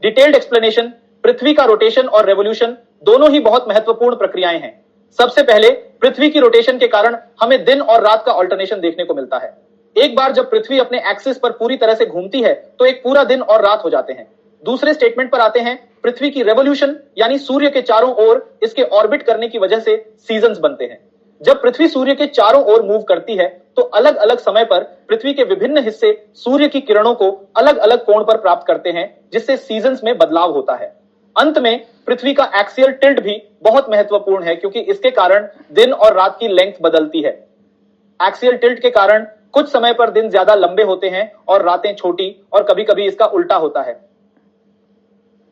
Detailed explanation. पृथ्वी का रोटेशन और रेवोल्यूशन दोनों ही बहुत महत्वपूर्ण प्रक्रियाएं हैं। सबसे पहले पृथ्वी की रोटेशन के कारण हमें दिन और रात का ऑल्टरनेशन देखने को मिलता है। एक बार जब पृथ्वी अपने एक्सिस पर पूरी तरह से घूमती है तो एक पूरा दिन और रात हो जाते हैं। दूसरे स्टेटमेंट पर आते हैं। पृथ्वी की रेवोल्यूशन यानी सूर्य के चारों ओर इसके ऑर्बिट करने की वजह से सीजन्स बनते हैं। जब पृथ्वी सूर्य के चारों ओर मूव करती है तो अलग अलग समय पर पृथ्वी के विभिन्न हिस्से सूर्य की किरणों को अलग अलग कोण पर प्राप्त करते हैं, जिससे सीजन्स में बदलाव होता है। अंत में पृथ्वी का एक्सियल टिल्ट भी बहुत महत्वपूर्ण है, क्योंकि इसके कारण दिन और रात की लेंथ बदलती है। एक्सियल टिल्ट के कारण कुछ समय पर दिन ज्यादा लंबे होते हैं और रातें छोटी, और कभी कभी इसका उल्टा होता है।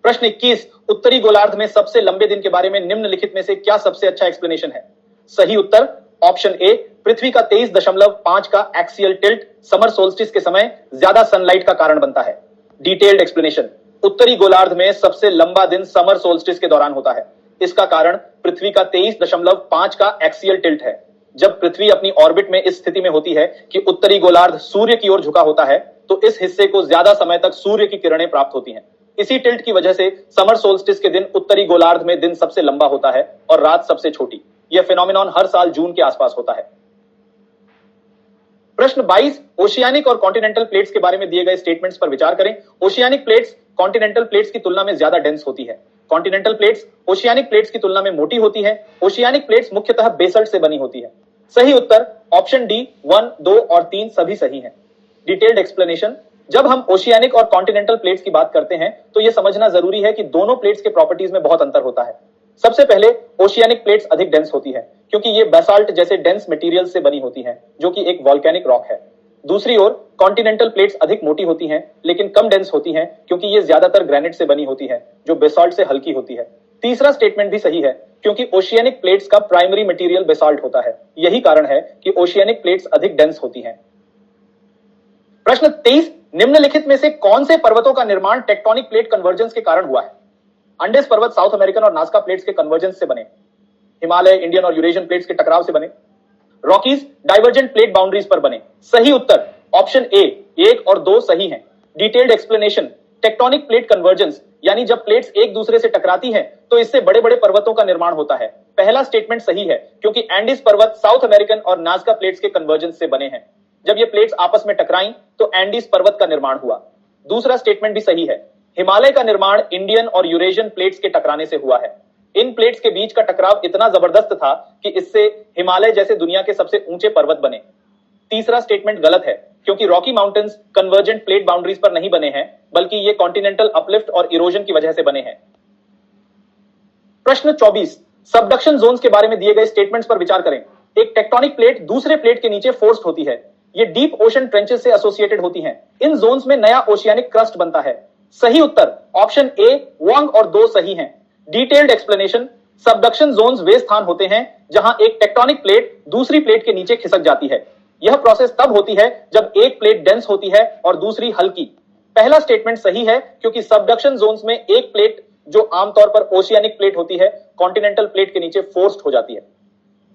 प्रश्न 21, उत्तरी गोलार्ध में सबसे लंबे दिन के बारे में निम्नलिखित में से क्या सबसे अच्छा एक्सप्लेनेशन है? सही उत्तर ऑप्शन ए, पृथ्वी का 23.5 का एक्सियल टिल्ट समर सोल्स्टिस के समय ज्यादा सनलाइट का कारण बनता है। डिटेल्ड एक्सप्लेनेशन, उत्तरी गोलार्ध में सबसे लंबा दिन समर सोल्स्टिस के दौरान होता है। इसका कारण पृथ्वी का 23.5 का एक्सियल टिल्ट है। जब पृथ्वी अपनी ऑर्बिट में इस स्थिति में होती है कि उत्तरी गोलार्ध सूर्य की ओर झुका होता है, तो इस हिस्से को ज्यादा समय तक सूर्य की किरणें प्राप्त होती हैं। इसी टिल्ट की वजह से समर सोल्स्टिस के दिन उत्तरी गोलार्ध में दिन सबसे लंबा होता है और रात सबसे छोटी। यह फिनोमिनॉन हर साल जून के आसपास होता है। प्रश्न 22, ओशियानिक और कॉन्टिनेंटल प्लेट्स के बारे में दिए गए स्टेटमेंट्स पर विचार करें। ओशियानिक प्लेट्स कॉन्टिनेंटल प्लेट्स की तुलना में ज्यादा डेंस होती है। कॉन्टिनेंटल प्लेट्स ओशियानिक प्लेट्स की तुलना में मोटी होती है। ओशियानिक प्लेट्स मुख्यतः बेसल्ट से बनी होती है। सही उत्तर ऑप्शन डी 1, 2 और 3 सभी सही हैं। डिटेल्ड एक्सप्लेनेशन, जब हम ओशियानिक और कॉन्टिनेंटल प्लेट्स की बात करते हैं तो यह समझना जरूरी है कि दोनों प्लेट्स के प्रॉपर्टीज में बहुत अंतर होता है। सबसे पहले ओशियानिक प्लेट्स अधिक डेंस होती है, क्योंकि ये बेसाल्ट जैसे डेंस मटेरियल से बनी होती हैं, जो कि एक वॉल्केनिक रॉक है। दूसरी ओर कॉन्टिनेंटल प्लेट्स अधिक मोटी होती हैं, लेकिन कम डेंस होती हैं, क्योंकि ये ज्यादातर ग्रेनाइट से बनी होती है, जो बेसाल्ट से हल्की होती है। तीसरा स्टेटमेंट भी सही है, क्योंकि ओशियानिक प्लेट्स का प्राइमरी मटेरियल बेसाल्ट होता है। यही कारण है कि ओशियानिक प्लेट्स अधिक डेंस होती हैं। प्रश्न 23, निम्नलिखित में से कौन से पर्वतों का निर्माण टेक्टोनिक प्लेट कन्वर्जेंस के कारण हुआ है? अंडेस पर्वत साउथ अमेरिकन और नाज़का प्लेट्स के कन्वर्जेंस से बने। हिमालय इंडियन और यूरेशियन प्लेट्स के टकराव से बने। रॉकीज डाइवर्जेंट प्लेट बाउंड्रीज पर बने। सही उत्तर ऑप्शन ए 1 और 2 सही हैं। Detailed explanation, tectonic plate convergence यानी जब प्लेट्स एक दूसरे से टकराती हैं तो इससे बड़े बड़े पर्वतों का निर्माण होता है। पहला स्टेटमेंट सही है, क्योंकि एंडीज पर्वत साउथ अमेरिकन और नाज़का प्लेट्स के कन्वर्जेंस से बने हैं। जब ये प्लेट्स आपस में टकराई तो एंडीज पर्वत का निर्माण हुआ। दूसरा स्टेटमेंट भी सही है, हिमालय का निर्माण इंडियन और यूरेशियन प्लेट्स के टकराने से हुआ है। इन प्लेट्स के बीच का टकराव इतना जबरदस्त था कि इससे हिमालय जैसे दुनिया के सबसे ऊंचे पर्वत बने। तीसरा स्टेटमेंट गलत है, क्योंकि Rocky mountains convergent plate boundaries पर नहीं बने हैं, बल्कि ये कॉन्टिनेंटल अपलिफ्ट और इरोजन की वजह से बने हैं। प्रश्न 24, सबडक्शन जोन्स के बारे में दिए गए स्टेटमेंट्स पर विचार करें। एक टेक्टोनिक प्लेट दूसरे प्लेट के नीचे फोर्स्ड होती है। ये डीप ओशन ट्रेंचेस से एसोसिएटेड होती हैं। इन जोन्स में नया ओशियानिक क्रस्ट बनता है। सही उत्तर ऑप्शन ए 1 और 2 सही हैं। डिटेल्ड एक्सप्लेनेशन, सबडक्शन जोन्स वे स्थान होते हैं जहां एक टेक्टोनिक प्लेट दूसरी प्लेट के नीचे खिसक जाती है। यह प्रोसेस तब होती है जब एक प्लेट डेंस होती है और दूसरी हल्की। पहला स्टेटमेंट सही है, क्योंकि सबडक्शन जोन्स में एक प्लेट जो आमतौर पर ओशियानिक प्लेट होती है, कॉन्टिनेंटल प्लेट के नीचे फोर्स्ड हो जाती है।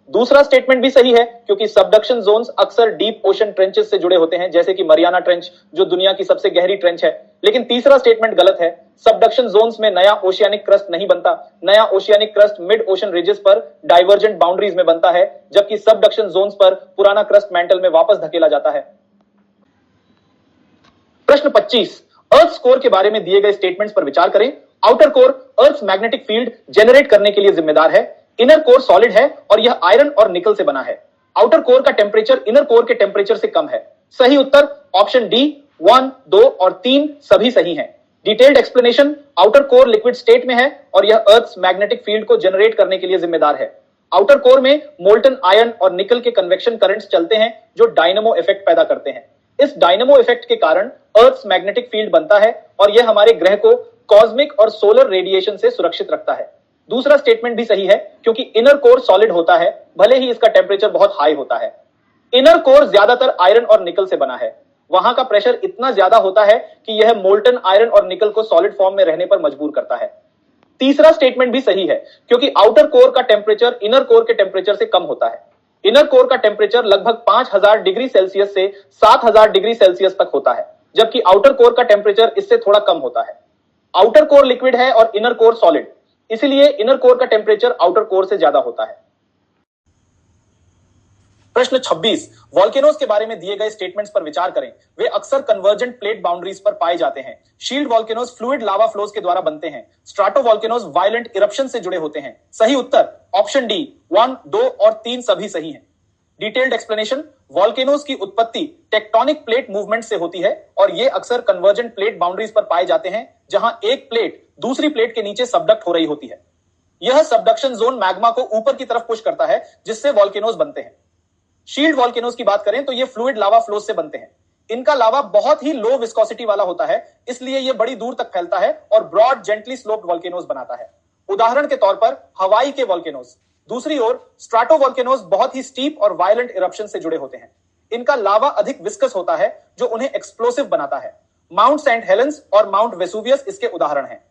दूसरा स्टेटमेंट भी सही है, क्योंकि सबडक्शन जोन्स अक्सर डीप ओशन ट्रेंचेस से जुड़े होते हैं, जैसे कि मरियाना ट्रेंच, जो दुनिया की सबसे गहरी ट्रेंच है। लेकिन तीसरा स्टेटमेंट गलत है। सबडक्शन जोन्स में नया ओशियानिक क्रस्ट नहीं बनता। नया oceanic crust mid ocean ridges पर डाइवर्जेंट बाउंड्रीज में बनता है, जबकि सबडक्शन जोन्स पर पुराना क्रस्ट मैंटल में वापस धकेला जाता है। प्रश्न 25, अर्थ कोर के बारे में दिए गए स्टेटमेंट्स पर विचार करें। Outer core earth magnetic field generate करने के लिए जिम्मेदार है। इनर कोर सॉलिड है और यह आयरन और निकल से बना है। आउटर कोर का टेंपरेचर इनर कोर के टेंपरेचर से कम है। सही उत्तर ऑप्शन डी 1, 2 और 3 सभी सही हैं। Detailed explanation, outer core liquid state में है और यह अर्थ मैग्नेटिक फील्ड को जनरेट करने के लिए जिम्मेदार है। आउटर कोर में मोल्टन आयरन और निकल के कन्वेक्शन करंट्स चलते हैं, जो डायनेमो इफेक्ट पैदा करते हैं। इस डायनेमो इफेक्ट के कारण अर्थ मैग्नेटिक फील्ड बनता है और यह हमारे ग्रह को कॉस्मिक और सोलर रेडिएशन से सुरक्षित रखता है। दूसरा स्टेटमेंट भी सही है, क्योंकि इनर कोर सॉलिड होता है, भले ही इसका टेंपरेचर बहुत हाई होता है। इनर कोर ज्यादातर आयरन और निकल से बना है। वहां का प्रेशर इतना ज्यादा होता है कि यह मोल्टन आयरन और निकल को सॉलिड फॉर्म में रहने पर मजबूर करता है। तीसरा स्टेटमेंट भी सही है, क्योंकि आउटर कोर का टेंपरेचर इनर कोर के टेंपरेचर से कम होता है। इनर कोर का टेंपरेचर लगभग 5000 डिग्री सेल्सियस से 7000 डिग्री सेल्सियस तक होता है, जबकि आउटर कोर का टेंपरेचर इससे थोड़ा कम होता है। आउटर कोर लिक्विड है और इनर कोर सॉलिड, इसलिए इनर कोर का टेंपरेचर आउटर कोर से ज्यादा होता है। प्रश्न 26, वॉल्केनोज के बारे में दिए गए स्टेटमेंट्स पर विचार करें। वे अक्सर कन्वर्जेंट प्लेट बाउंड्रीज पर पाए जाते हैं। शील्ड वॉल्केनोज फ्लूइड लावा फ्लोज के द्वारा बनते हैं। स्ट्राटो वॉल्केनोज वायलेंट इरप्शन से जुड़े होते हैं। सही उत्तर ऑप्शन डी 1, 2 और 3 सभी सही हैं। डिटेल्ड एक्सप्लेनेशन, वॉल्केनोज की उत्पत्ति टेक्टोनिक प्लेट मूवमेंट से होती है और ये अक्सर कन्वर्जेंट प्लेट बाउंड्रीज पर पाए जाते हैं जहां एक प्लेट दूसरी प्लेट के नीचे सबडक्ट हो रही होती है। यह सबडक्शन जोन मैग्मा को ऊपर की तरफ पुश करता है जिससे वॉल्केनोज बनते हैं। शील्ड वॉल्केनोज की बात करें तो ये फ्लूइड लावा फ्लोज से बनते हैं। इनका लावा बहुत ही लो विस्कोसिटी वाला होता है, इसलिए यह बड़ी दूर तक फैलता है और ब्रॉड जेंटली स्लोप्ड वॉल्केनोज बनाता है। उदाहरण के तौर पर हवाई के वॉल्केनोज। दूसरी ओर स्ट्राटो वॉल्केनोज बहुत ही स्टीप और वायलेंट इरप्शन से जुड़े होते हैं। इनका लावा अधिक विस्कस होता है जो उन्हें एक्सप्लोसिव बनाता है। माउंट सेंट हेलेंस और माउंट वेसुवियस इसके उदाहरण हैं।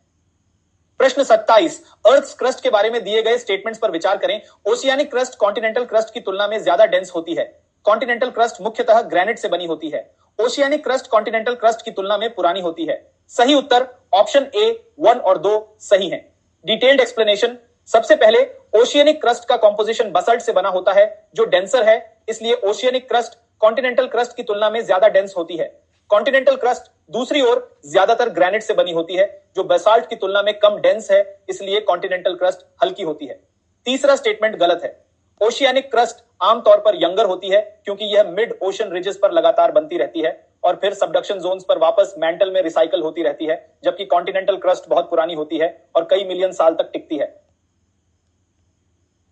प्रश्न 27, अर्थ क्रस्ट के बारे में दिए गए स्टेटमेंट्स पर विचार करें। ओशियानिक क्रस्ट कॉन्टिनेंटल क्रस्ट की तुलना में ज्यादा डेंस होती है। कॉन्टिनेंटल क्रस्ट मुख्यतः ग्रेनाइट से बनी होती है। ओशियानिक क्रस्ट कॉन्टिनेंटल क्रस्ट की तुलना में पुरानी होती है। सही उत्तर ऑप्शन ए 1 और 2 सही है। Detailed explanation. सबसे पहले ओशियानिक क्रस्ट का कॉम्पोजिशन बसल्ट से बना होता है जो डेंसर है, इसलिए ओशियानिक क्रस्ट कॉन्टिनेंटल क्रस्ट की तुलना में ज्यादा डेंस होती है। कॉन्टिनेंटल क्रस्ट दूसरी ओर ज्यादातर ग्रेनाइट से बनी होती है जो बेसाल्ट की तुलना में कम डेंस है, इसलिए कॉन्टिनेंटल क्रस्ट हल्की होती है। तीसरा स्टेटमेंट गलत है। ओशियानिक क्रस्ट आमतौर पर यंगर होती है क्योंकि यह मिड ओशन रिजेस पर लगातार बनती रहती है और फिर सबडक्शन जोन्स पर वापस मैंटल में रिसाइकल होती रहती है, जबकि कॉन्टिनेंटल क्रस्ट बहुत पुरानी होती है और कई मिलियन साल तक टिकती है।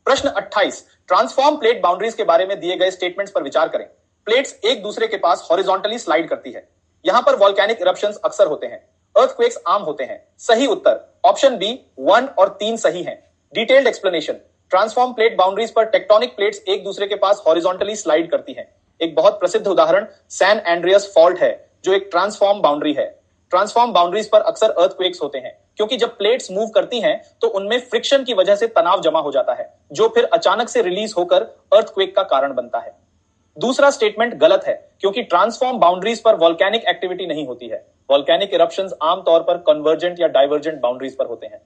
प्रश्न 28, ट्रांसफॉर्म प्लेट बाउंड्रीज के बारे में दिए गए स्टेटमेंट्स पर विचार करें। प्लेट्स एक दूसरे के पास हॉरिजॉन्टली स्लाइड करती है। यहां पर वॉल्केनिक इरप्शंस अक्सर होते हैं। अर्थक्वेक्स आम होते हैं। सही उत्तर ऑप्शन बी 1 और 3 सही हैं। Detailed explanation. Transform plate boundaries पर टेक्टोनिक प्लेट्स एक दूसरे के पास हॉरिजॉन्टली स्लाइड करती हैं। एक बहुत प्रसिद्ध उदाहरण सैन एंड्रियास फॉल्ट है जो एक ट्रांसफॉर्म बाउंड्री है। ट्रांसफॉर्म बाउंड्रीज पर अक्सर अर्थक्वेक्स होते हैं क्योंकि जब प्लेट्स मूव करती हैं तो उनमें फ्रिक्शन की वजह से तनाव जमा हो जाता है जो फिर अचानक से रिलीज होकर अर्थक्वेक का कारण बनता है। दूसरा स्टेटमेंट गलत है क्योंकि ट्रांसफॉर्म बाउंड्रीज पर वॉल्केनिक एक्टिविटी नहीं होती है। वॉल्केनिक इरप्शंस आमतौर पर कन्वर्जेंट या डाइवर्जेंट बाउंड्रीज पर होते हैं।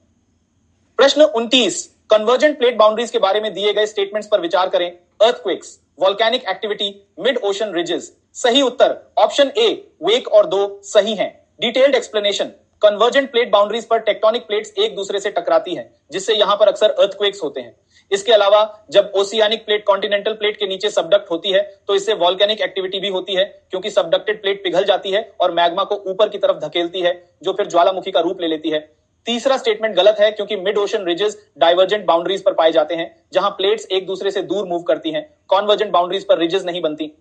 प्रश्न 29, कन्वर्जेंट प्लेट बाउंड्रीज के बारे में दिए गए स्टेटमेंट्स पर विचार करें। Earthquakes, volcanic activity, mid ocean ridges. सही उत्तर ऑप्शन ए 1 और 2 सही हैं। Detailed explanation. Convergent plate boundaries पर टेक्टोनिक प्लेट्स एक दूसरे से टकराती हैं जिससे यहां पर अक्सर अर्थक्वेक्स होते हैं। इसके अलावा जब ओशियानिक प्लेट कॉन्टिनेंटल प्लेट के नीचे सबडक्ट होती है तो इससे वॉल्केनिक एक्टिविटी भी होती है क्योंकि सबडक्टेड प्लेट पिघल जाती है और मैग्मा को ऊपर की तरफ धकेलती है जो फिर ज्वालामुखी का रूप ले लेती है। तीसरा स्टेटमेंट गलत है क्योंकि mid ocean ridges divergent boundaries पर पाए जाते हैं जहां प्लेट्स एक दूसरे से दूर मूव करती हैं। कॉन्वर्जेंट बाउंड्रीज पर रिजेस नहीं बनती।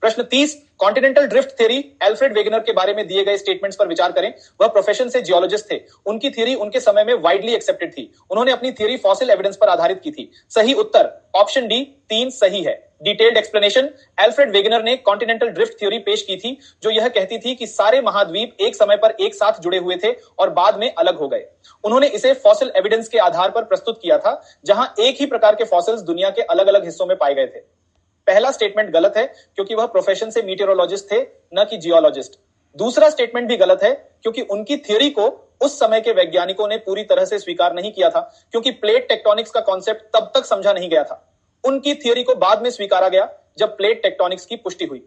प्रश्न 30, continental drift theory Alfred Wegener के बारे में दिए गए स्टेटमेंट्स पर विचार करें। वह प्रोफेशन से जियोलॉजिस्ट थे। उनकी थ्योरी उनके समय में वाइडली एक्सेप्टेड थी। उन्होंने अपनी थ्योरी फॉसिल एविडेंस पर आधारित की थी। सही उत्तर ऑप्शन डी 3 सही है। Detailed explanation. एल्फ्रेड वेगनर ने कॉन्टिनेंटल ड्रिफ्ट थ्योरी पेश की थी जो यह कहती थी कि सारे महाद्वीप एक समय पर एक साथ जुड़े हुए थे और बाद में अलग हो गए। उन्होंने इसे फॉसिल एविडेंस के आधार पर प्रस्तुत किया था जहां एक ही प्रकार के फॉसिल्स दुनिया के अलग अलग हिस्सों में पाए गए थे। पहला स्टेटमेंट गलत है क्योंकि वह प्रोफेशन से मीटेरोलॉजिस्ट थे न कि जियोलॉजिस्ट। दूसरा स्टेटमेंट भी गलत है क्योंकि उनकी थ्योरी को उस समय के वैज्ञानिकों ने पूरी तरह से स्वीकार नहीं किया था क्योंकि प्लेट टेक्टोनिक्स का कॉन्सेप्ट तब तक समझा नहीं गया था। उनकी थ्योरी को बाद में स्वीकारा गया जब प्लेट टेक्टोनिक्स की पुष्टि हुई।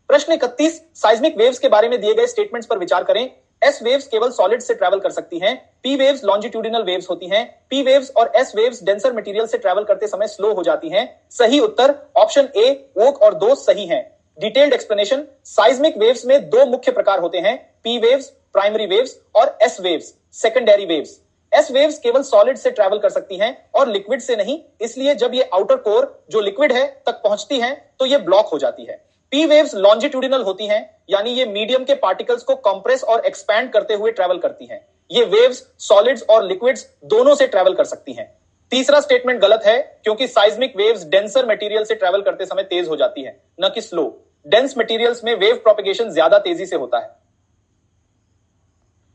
प्रश्न 31, साइज्मिक वेव्स के बारे में दिए गए स्टेटमेंट्स पर विचार करें। एस वेव्स केवल सॉलिड से ट्रैवल कर सकती हैं। पी वेव्स लॉन्जिट्यूडिनल वेव्स होती हैं। पी वेव्स और एस वेव्स डेंसर मटेरियल से ट्रैवल करते समय स्लो हो जाती हैं। सही उत्तर ऑप्शन ए 1 और 2 सही हैं। Detailed explanation. साइज्मिक वेव्स में 2 मुख्य प्रकार होते हैं, पी वेव्स प्राइमरी वेव्स और S waves secondary waves. S waves केवल सॉलिड से ट्रैवल कर सकती हैं और लिक्विड से नहीं, इसलिए जब ये आउटर कोर जो लिक्विड है तक पहुंचती हैं तो ये ब्लॉक हो जाती है। पी वेव्स लॉन्जिट्यूडिनल होती हैं, यानी ये मीडियम के पार्टिकल्स को कंप्रेस और एक्सपैंड करते हुए ट्रैवल करती हैं। ये वेव्स सॉलिड्स और लिक्विड्स दोनों से ट्रैवल कर सकती हैं। तीसरा स्टेटमेंट गलत है क्योंकि साइज्मिक वेव्स डेंसर मटेरियल से ट्रैवल करते समय तेज हो जाती है न कि स्लो। डेंस मटेरियल्स में वेव प्रोपेगेशन ज्यादा तेजी से होता है।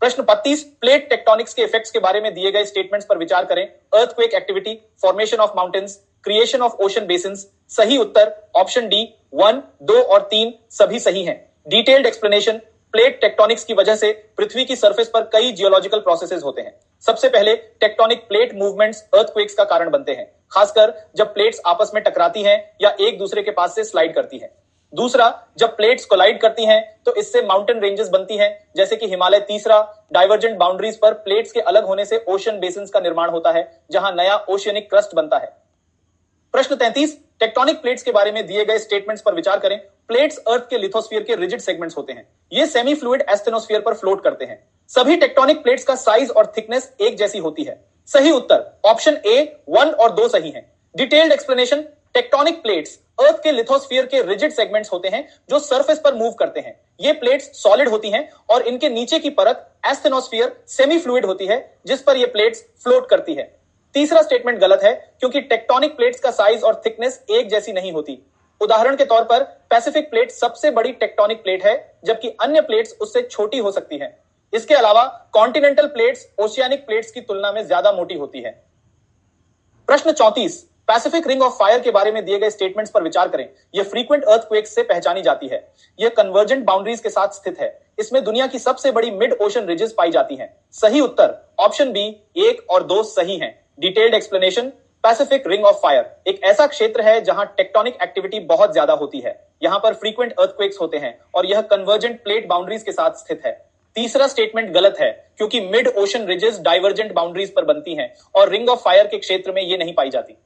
प्रश्न 32, प्लेट टेक्टोनिक्स के इफेक्ट्स के बारे में दिए गए स्टेटमेंट्स पर विचार करें। Earthquake activity, formation of mountains, creation of ocean basins. सही उत्तर ऑप्शन डी 1, 2 और 3 सभी सही हैं। Detailed explanation. प्लेट टेक्टोनिक्स की वजह से पृथ्वी की सरफेस पर कई जियोलॉजिकल प्रोसेसेस होते हैं। सबसे पहले टेक्टोनिक प्लेट मूवमेंट्स अर्थक्वेक्स का कारण बनते हैं, खासकर जब प्लेट्स आपस में टकराती हैं या एक दूसरे के पास से स्लाइड करती हैं। दूसरा, जब प्लेट्स कोलाइड करती हैं तो इससे माउंटेन रेंजेस बनती हैं जैसे कि हिमालय। तीसरा, डाइवर्जेंट बाउंड्रीज पर प्लेट्स के अलग होने से ओशन बेसिन्स का निर्माण होता है जहां नया ओशियनिक क्रस्ट बनता है। प्रश्न 33, टेक्टोनिक प्लेट्स के बारे में दिए गए स्टेटमेंट्स पर विचार करें। प्लेट्स अर्थ के लिथोस्फीयर के रिजिड सेगमेंट्स होते हैं। ये सेमी फ्लूइड एस्थेनोस्फीयर पर फ्लोट करते हैं। सभी टेक्टोनिक प्लेट्स का साइज और थिकनेस एक जैसी होती है। सही उत्तर ऑप्शन ए 1 और 2 सही है। डिटेल्ड एक्सप्लेनेशन, टेक्टोनिक प्लेट्स अर्थ के लिथोस्फीयर के रिजिड सेगमेंट्स होते हैं जो सरफेस पर मूव करते हैं। ये प्लेट्स सॉलिड होती हैं और इनके नीचे की परत एस्थेनोस्फीयर सेमी फ्लूइड होती है जिस पर ये प्लेट्स फ्लोट करती है। तीसरा स्टेटमेंट गलत है क्योंकि टेक्टोनिक प्लेट्स का साइज और थिकनेस एक जैसी नहीं होती। उदाहरण के तौर पर पैसिफिक प्लेट सबसे बड़ी टेक्टोनिक प्लेट है जबकि अन्य प्लेट्स उससे छोटी हो सकती हैं। इसके अलावा कॉन्टिनेंटल प्लेट्स ओशियानिक प्लेट्स की तुलना में ज्यादा मोटी होती है। प्रश्न 34, पैसिफिक रिंग ऑफ फायर के बारे में दिए गए स्टेटमेंट्स पर विचार करें। यह फ्रीक्वेंट अर्थक्वेक्स से पहचानी जाती है। यह कन्वर्जेंट बाउंड्रीज के साथ स्थित है। इसमें दुनिया की सबसे बड़ी मिड ओशन रिजेस पाई जाती हैं। सही उत्तर ऑप्शन बी 1 और 2 सही हैं। Detailed explanation, Pacific ring of fire एक ऐसा क्षेत्र है जहां टेक्टोनिक एक्टिविटी बहुत ज्यादा होती है। यहां पर फ्रीक्वेंट अर्थक्वेक्स होते हैं और यह कन्वर्जेंट प्लेट बाउंड्रीज के साथ स्थित है। तीसरा स्टेटमेंट गलत है क्योंकि mid ocean ridges divergent boundaries पर बनती हैं और रिंग ऑफ फायर के क्षेत्र में यह नहीं पाई जाती।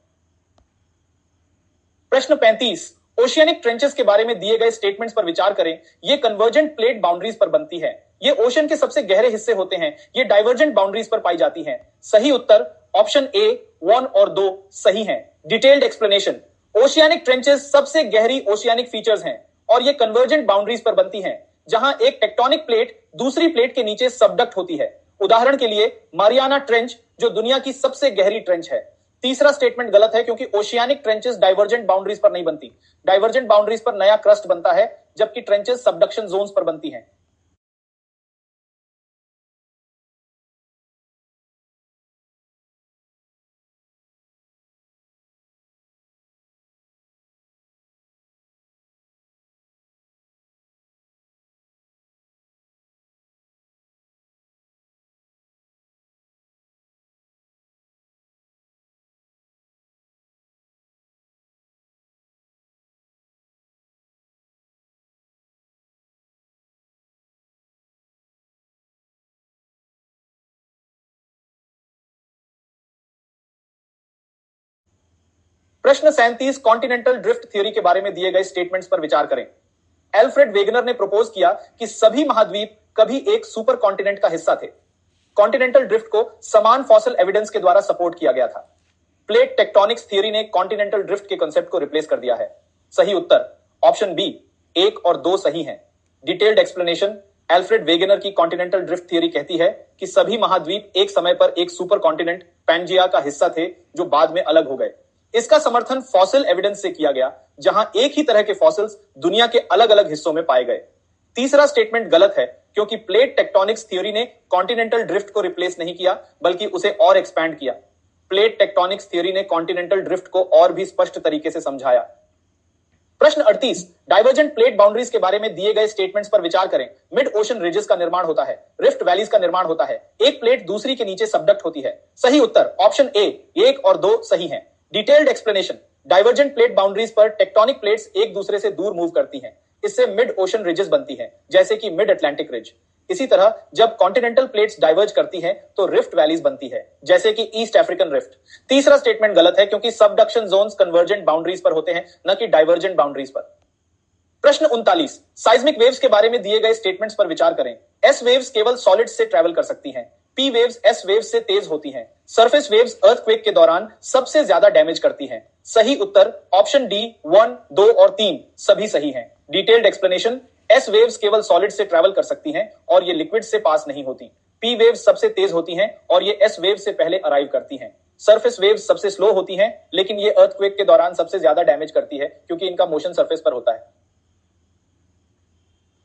प्रश्न 35, ओशियानिक ट्रेंचेस के बारे में दिए गए स्टेटमेंट्स पर विचार करें। ये कन्वर्जेंट प्लेट बाउंड्रीज पर बनती है। ये ओशन के सबसे गहरे हिस्से होते हैं। ये डाइवर्जेंट बाउंड्रीज पर पाई जाती हैं। सही उत्तर ऑप्शन ए 1 और 2 सही हैं। डिटेल्ड एक्सप्लेनेशन, ओशियानिक ट्रेंचेस सबसे गहरी ओशियानिक फीचर्स हैं और ये कन्वर्जेंट बाउंड्रीज पर बनती हैं जहां एक टेक्टोनिक प्लेट दूसरी प्लेट के नीचे सबडक्ट होती है। उदाहरण के लिए मारियाना ट्रेंच जो दुनिया की सबसे गहरी ट्रेंच है। तीसरा स्टेटमेंट गलत है क्योंकि ओशियानिक ट्रेंचेस डाइवर्जेंट बाउंड्रीज पर नहीं बनती। डाइवर्जेंट बाउंड्रीज पर नया क्रस्ट बनता है जबकि ट्रेंचेस सबडक्शन जोन्स पर बनती हैं। प्रश्न 37, कॉन्टिनेंटल ड्रिफ्ट थ्योरी के बारे में दिए गए स्टेटमेंट्स पर विचार करें। एल्फ्रेड वेगनर ने प्रपोज किया कि सभी महाद्वीप कभी एक सुपर कॉन्टिनेंट का हिस्सा थे। कॉन्टिनेंटल ड्रिफ्ट को समान फॉसिल एविडेंस के द्वारा सपोर्ट किया गया था। प्लेट टेक्टोनिक्स थ्योरी ने कॉन्टिनेंटल ड्रिफ्ट के कॉन्सेप्ट को रिप्लेस कर दिया है। सही उत्तर ऑप्शन बी 1 और 2 सही हैं। डिटेल्ड एक्सप्लेनेशन, एल्फ्रेड वेगनर की कॉन्टिनेंटल ड्रिफ्ट थ्योरी कहती है कि सभी महाद्वीप एक समय पर एक सुपर कॉन्टिनेंट पैंजिया का हिस्सा थे जो बाद में अलग हो गए। इसका समर्थन फॉसिल एविडेंस से किया गया जहां एक ही तरह के फॉसिल्स दुनिया के अलग अलग हिस्सों में पाए गए। तीसरा स्टेटमेंट गलत है क्योंकि प्लेट टेक्टोनिक्स थ्योरी ने कॉन्टिनेंटल ड्रिफ्ट को रिप्लेस नहीं किया बल्कि उसे और एक्सपैंड किया। प्लेट टेक्टोनिक्स थ्योरी ने कॉन्टिनेंटल ड्रिफ्ट को और भी स्पष्ट तरीके से समझाया। प्रश्न 38, डाइवर्जेंट प्लेट बाउंड्रीज के बारे में दिए गए स्टेटमेंट्स पर विचार करें। मिड ओशन रिजेस का निर्माण होता है, रिफ्ट वैलीज का निर्माण होता है, एक प्लेट दूसरी के नीचे सबडक्ट होती है। सही उत्तर ऑप्शन ए 1 और 2 सही हैं। Detailed explanation, divergent plate boundaries पर टेक्टोनिक प्लेट्स एक दूसरे से दूर मूव करती हैं। इससे मिड ओशन रिजेस बनती हैं जैसे कि मिड अटलांटिक रिज। इसी तरह जब कॉन्टिनेंटल प्लेट्स डाइवर्ज करती हैं तो रिफ्ट वैलीज बनती है जैसे कि ईस्ट अफ्रीकन रिफ्ट। तीसरा स्टेटमेंट गलत है क्योंकि सबडक्शन जोन्स कन्वर्जेंट बाउंड्रीज पर होते हैं न कि डाइवर्जेंट बाउंड्रीज पर। प्रश्न 39, साइज्मिक वेव्स के बारे में दिए गए स्टेटमेंट्स पर विचार करें। एस वेव्स केवल सॉलिड्स से ट्रैवल कर सकती हैं। पी वेव्स एस वेव्स से तेज होती हैं। सरफेस वेव्स अर्थक्वेक के दौरान सबसे ज्यादा डैमेज करती हैं। सही उत्तर ऑप्शन डी 1, 2 और 3 सभी सही हैं। डिटेल्ड एक्सप्लेनेशन, एस वेव्स केवल सॉलिड से ट्रैवल कर सकती हैं और ये लिक्विड से पास नहीं होती। पी वेव्स सबसे तेज होती हैं और ये एस वेव से पहले अराइव करती हैं। सरफेस वेव्स सबसे स्लो होती हैं लेकिन ये अर्थक्वेक के दौरान सबसे ज्यादा डैमेज करती है क्योंकि इनका मोशन सरफेस पर होता है।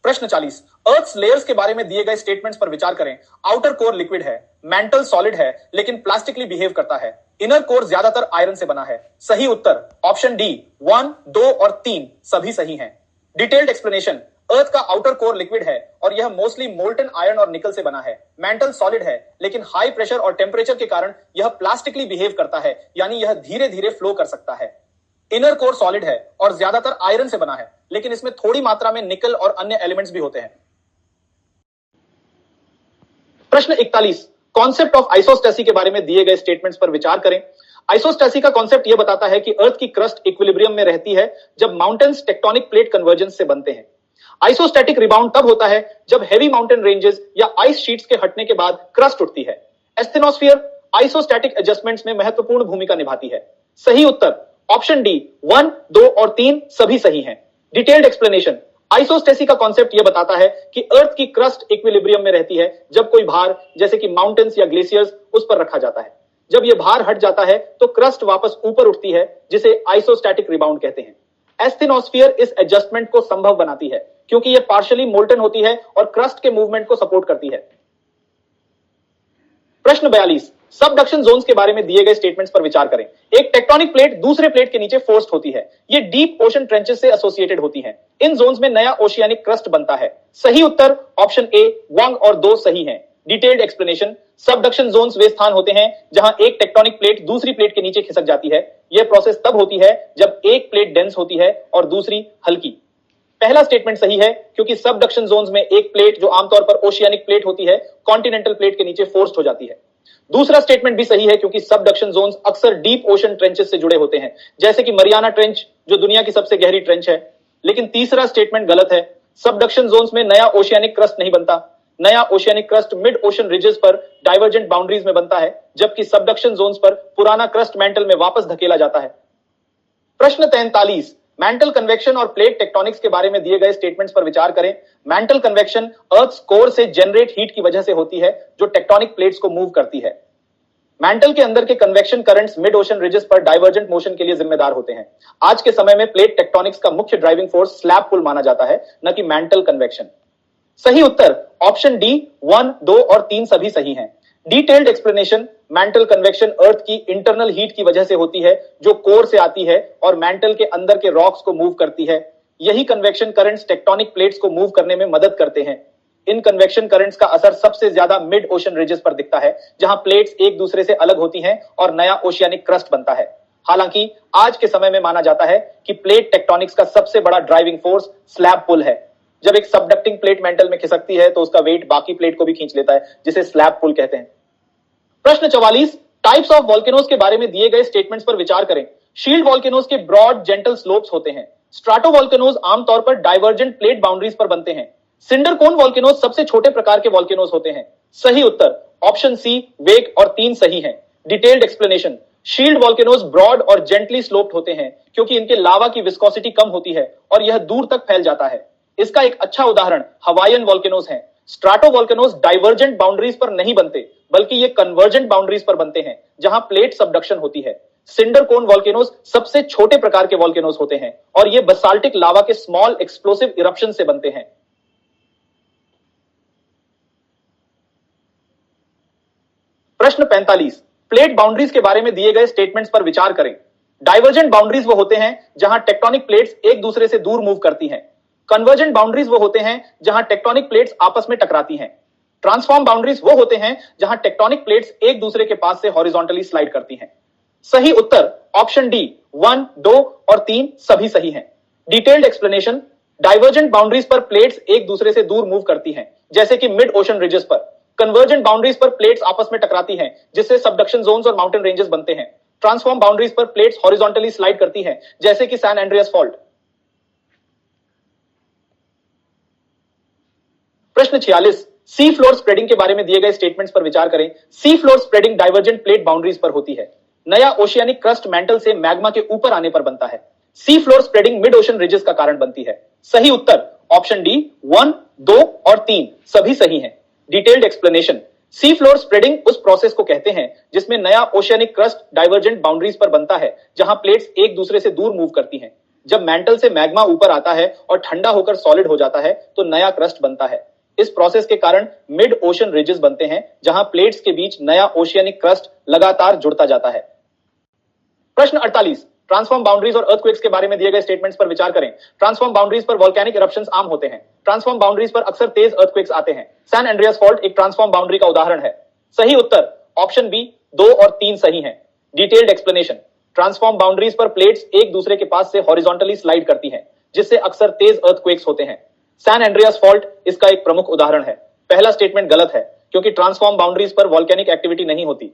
प्रश्न 40, अर्थ लेयर्स के बारे में दिए गए स्टेटमेंट्स पर विचार करें। आउटर कोर लिक्विड है, मेंटल सॉलिड है लेकिन प्लास्टिकली बिहेव करता है। इनर कोर ज्यादातर आयरन से बना है। सही उत्तर ऑप्शन डी 1, 2 और 3 सभी सही हैं। डिटेल्ड एक्सप्लेनेशन, अर्थ का आउटर कोर लिक्विड है और यह मोस्टली मोल्टन आयरन और निकल से बना है। मेंटल सॉलिड है लेकिन हाई प्रेशर और टेम्परेचर के कारण यह प्लास्टिकली बिहेव करता है, यानी यह धीरे धीरे फ्लो कर सकता है। इनर कोर सॉलिड है और ज्यादातर आयरन से बना है लेकिन इसमें थोड़ी मात्रा में निकल और अन्य एलिमेंट्स भी होते हैं। प्रश्न 41, कॉन्सेप्ट ऑफ आइसोस्टेसी के बारे में दिए गए स्टेटमेंट्स पर विचार करें। आइसोस्टेसी का कॉन्सेप्ट यह बताता है कि अर्थ की क्रस्ट इक्विलिब्रियम में रहती है जब माउंटेन्स टेक्टोनिक प्लेट कन्वर्जेंस से बनते हैं। आइसोस्टैटिक रिबाउंड तब होता है जब हेवी माउंटेन रेंजेस या आइस शीट्स के हटने के बाद क्रस्ट उठती है। एस्थेनोस्फीयर आइसोस्टैटिक एडजस्टमेंट्स में महत्वपूर्ण भूमिका निभाती है। सही उत्तर ऑप्शन डी 1, 2 और 3 सभी सही हैं। Detailed explanation. आइसोस्टेसी का कॉन्सेप्ट यह बताता है कि अर्थ की क्रस्ट इक्विलिब्रियम में रहती है जब कोई भार जैसे कि माउंटेन्स या ग्लेशियर्स उस पर रखा जाता है। जब यह भार हट जाता है तो क्रस्ट वापस ऊपर उठती है जिसे आइसोस्टैटिक रिबाउंड कहते हैं। एस्थेनोस्फीयर इस एडजस्टमेंट को संभव बनाती है क्योंकि यह पार्शियली मोल्टन होती है और क्रस्ट के मूवमेंट को सपोर्ट करती है। प्रश्न 42 सबडक्शन जोन्स के बारे में दिए गए स्टेटमेंट्स पर विचार करें। एक टेक्टोनिक प्लेट दूसरे प्लेट के नीचे फोर्स्ड होती है। ये डीप ओशन ट्रेंचेस से एसोसिएटेड होती हैं। इन जोन्स में नया ओशियानिक क्रस्ट बनता है। सही उत्तर ऑप्शन ए 1 और 2 सही हैं। Detailed explanation. सबडक्शन जोन्स वे स्थान होते हैं जहां एक टेक्टोनिक प्लेट दूसरी प्लेट के नीचे खिसक जाती है। यह प्रोसेस तब होती है जब एक प्लेट डेंस होती है और दूसरी हल्की। पहला स्टेटमेंट सही है क्योंकि सबडक्शन जोन्स में एक प्लेट जो आमतौर पर ओशियानिक प्लेट होती है कॉन्टिनेंटल प्लेट के नीचे फोर्स्ड हो जाती है। दूसरा स्टेटमेंट भी सही है क्योंकि सबडक्शन जोन्स अक्सर डीप ओशन ट्रेंचेस से जुड़े होते हैं जैसे कि मरियाना ट्रेंच जो दुनिया की सबसे गहरी ट्रेंच है। लेकिन तीसरा स्टेटमेंट गलत है। सबडक्शन जोन्स में नया ओशियानिक क्रस्ट नहीं बनता। नया oceanic crust mid ocean ridges पर डाइवर्जेंट बाउंड्रीज में बनता है जबकि सबडक्शन जोन्स पर पुराना क्रस्ट मैंटल में वापस धकेला जाता है। प्रश्न 43 मैंटल कन्वेक्शन और प्लेट टेक्टोनिक्स के बारे में दिए गए स्टेटमेंट्स पर विचार करें। मैंटल कन्वेक्शन अर्थ कोर से जनरेट हीट की वजह से होती है जो टेक्टोनिक प्लेट्स को मूव करती है। मैंटल के अंदर के convection currents mid ocean ridges पर डाइवर्जेंट मोशन के लिए जिम्मेदार होते हैं। आज के समय में प्लेट टेक्टोनिक्स का मुख्य ड्राइविंग फोर्स स्लैब पुल माना जाता है न कि मैंटल कन्वेक्शन। सही उत्तर ऑप्शन डी 1, 2 और 3 सभी सही हैं। Detailed explanation. मैंटल कन्वेक्शन अर्थ की इंटरनल हीट की वजह से होती है जो कोर से आती है और मैंटल के अंदर के रॉक्स को मूव करती है। यही कन्वेक्शन करंट्स टेक्टोनिक प्लेट्स को मूव करने में मदद करते हैं। इन कन्वेक्शन करंट्स का असर सबसे ज्यादा मिड ओशन रिजेस पर दिखता है जहां प्लेट्स एक दूसरे से अलग होती हैं और नया ओशियानिक क्रस्ट बनता है। हालांकि आज के समय में माना जाता है कि प्लेट टेक्टोनिक्स का सबसे बड़ा ड्राइविंग फोर्स स्लैब पुल है। जब एक सबडक्टिंग प्लेट मेंटल में खिसकती है तो उसका वेट बाकी प्लेट को भी खींच लेता है जिसे स्लैब पुल कहते हैं। प्रश्न 44 टाइप्स ऑफ वॉल्केनोज के बारे में दिए गए स्टेटमेंट्स पर विचार करें। शील्ड वॉल्केनोज के ब्रॉड जेंटल स्लोप्स होते हैं। स्ट्राटोवॉल्केनोज आमतौर पर डाइवर्जेंट प्लेट बाउंड्रीज पर बनते हैं। सिंडर कोन वॉल्केनोज सबसे छोटे प्रकार के वॉल्केनोज होते हैं। सही उत्तर ऑप्शन सी वेक और 3 सही हैं। Detailed explanation. Shield volcanoes broad और जेंटली स्लोप्ड होते हैं क्योंकि इनके लावा की विस्कोसिटी कम होती है और यह दूर तक फैल जाता है। इसका एक अच्छा उदाहरण हवाईयन वॉल्केनोज हैं। स्ट्राटोवॉल्केनोज डाइवर्जेंट बाउंड्रीज पर नहीं बनते बल्कि ये कन्वर्जेंट बाउंड्रीज पर बनते हैं जहां प्लेट सबडक्शन होती है। सिंडर कोन वॉल्केनोज सबसे छोटे प्रकार के वॉल्केनोज होते हैं और ये बसाल्टिक लावा के स्मॉल एक्सप्लोसिव इरप्शन से बनते हैं। प्रश्न 45 प्लेट बाउंड्रीज के बारे में दिए गए स्टेटमेंट्स पर विचार करें। डाइवर्जेंट बाउंड्रीज वो होते हैं जहां टेक्टोनिक प्लेट्स एक दूसरे से दूर मूव करती हैं। कन्वर्जेंट बाउंड्रीज वो होते हैं जहां टेक्टोनिक प्लेट्स आपस में टकराती हैं। ट्रांसफॉर्म बाउंड्रीज वो होते हैं जहां टेक्टोनिक प्लेट्स एक दूसरे के पास से हॉरिजॉन्टली स्लाइड करती हैं। सही उत्तर ऑप्शन डी 1, 2 और 3 सभी सही हैं। Detailed explanation. डाइवर्जेंट बाउंड्रीज पर प्लेट्स एक दूसरे से दूर मूव करती हैं जैसे कि मिड ओशन रिजेस पर। कन्वर्जेंट बाउंड्रीज पर प्लेट्स आपस में टकराती हैं जिससे सबडक्शन जोन्स और माउंटेन रेंजेस बनते हैं। ट्रांसफॉर्म बाउंड्रीज पर प्लेट्स हॉरिजॉन्टली स्लाइड करती हैं जैसे कि सैन एंड्रियास फॉल्ट। प्रश्न 46 सी फ्लोर स्प्रेडिंग के बारे में दिए गए स्टेटमेंट्स पर विचार करें। Sea floor spreading divergent plate boundaries पर होती है। नया ओशियानिक क्रस्ट मैंटल से मैग्मा के ऊपर आने पर बनता है। Sea floor spreading mid ocean ridges का कारण बनती है। सही उत्तर ऑप्शन डी 1, 2 और 3 सभी सही हैं। Detailed explanation. Sea floor spreading उस प्रोसेस को कहते हैं जिसमें नया ओशियानिक क्रस्ट डाइवर्जेंट बाउंड्रीज पर बनता है जहां प्लेट्स एक दूसरे से दूर मूव करती हैं। जब मैंटल से मैग्मा ऊपर आता है और ठंडा होकर सॉलिड हो जाता है तो नया क्रस्ट बनता है। इस प्रोसेस के कारण मिड ओशन रिजेस बनते हैं जहां प्लेट्स के बीच नया ओशियानिक क्रस्ट लगातार जुड़ता जाता है। प्रश्न 48 ट्रांसफॉर्म बाउंड्रीज और अर्थक्वेक्स के बारे में दिए गए स्टेटमेंट्स पर विचार करें। ट्रांसफॉर्म बाउंड्रीज पर वोल्केनिक इरप्शंस आम होते हैं। ट्रांसफॉर्म बाउंड्रीज पर अक्सर तेज अर्थक्वेक्स आते हैं। सैन एंड्रियास फॉल्ट एक ट्रांसफॉर्म बाउंड्री का उदाहरण है। सही उत्तर ऑप्शन बी 2 और 3 सही हैं। Detailed explanation. ट्रांसफॉर्म बाउंड्रीज पर प्लेट्स एक दूसरे के पास से हॉरिजॉन्टली स्लाइड करती हैं जिससे अक्सर तेज अर्थक्वेक्स होते हैं। सैन एंड्रियास फॉल्ट इसका एक प्रमुख उदाहरण है। पहला स्टेटमेंट गलत है क्योंकि ट्रांसफॉर्म बाउंड्रीज पर वोल्केनिक एक्टिविटी नहीं होती।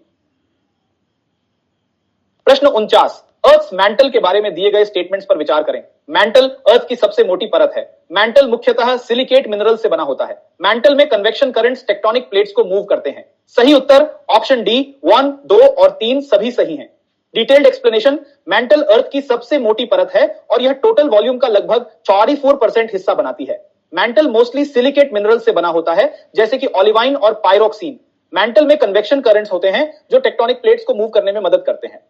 प्रश्न 49, अर्थ मैंटल के बारे में दिए गए स्टेटमेंट्स पर विचार करें। मैंटल अर्थ की सबसे मोटी परत है। मैंटल मुख्यतः सिलिकेट मिनरल से बना होता है। मैंटल में कन्वेक्शन करंट्स टेक्टोनिक प्लेट्स को मूव करते हैं। सही उत्तर ऑप्शन डी 1, 2 और 3 सभी सही हैं। डिटेल्ड एक्सप्लेनेशन, मैंटल अर्थ की सबसे मोटी परत है और यह टोटल वॉल्यूम का लगभग 44% हिस्सा बनाती है। मैंटल मोस्टली सिलिकेट मिनरल से बना होता है, जैसे कि ओलिवाइन और पायरोक्सीन। मैंटल में कन्वेक्शन करंट्स होते हैं जो टेक्टोनिक प्लेट्स को मूव करने में मदद करते हैं।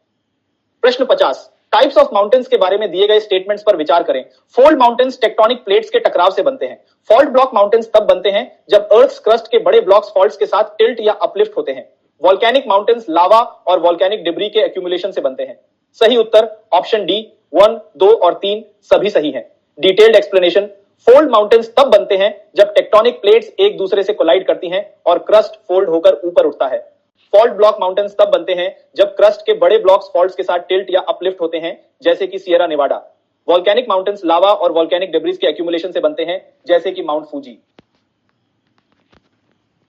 प्रश्न 50, टाइप्स ऑफ माउंटेन्स के बारे में दिए गए स्टेटमेंट्स पर विचार करें। फोल्ड माउंटेन्स टेक्टोनिक प्लेट्स के टकराव से बनते हैं। फॉल्ट ब्लॉक माउंटेन्स तब बनते हैं जब अर्थ क्रस्ट के बड़े ब्लॉक्स फॉल्ट्स के साथ टिल्ट या अपलिफ्ट होते हैं। वोल्केनिक माउंटेन्स लावा और वोल्केनिक डिब्री के एक्यूमुलेशन से बनते हैं। सही उत्तर ऑप्शन डी 1, 2 और 3 सभी सही हैं। डिटेल्ड एक्सप्लेनेशन, फोल्ड माउंटेन्स तब बनते हैं जब टेक्टोनिक प्लेट्स एक दूसरे से कोलाइड करती हैं और क्रस्ट फोल्ड होकर ऊपर उठता है। फॉल्ट ब्लॉक माउंटेन्स तब बनते हैं जब क्रस्ट के बड़े ब्लॉक्स फॉल्ट्स के साथ टिल्ट या अपलिफ्ट होते हैं, जैसे कि सियरा नेवाडा। वोल्केनिक माउंटेन्स लावा और वोल्केनिक डिब्रीज के एक्यूमुलेशन से बनते हैं, जैसे कि माउंट फूजी।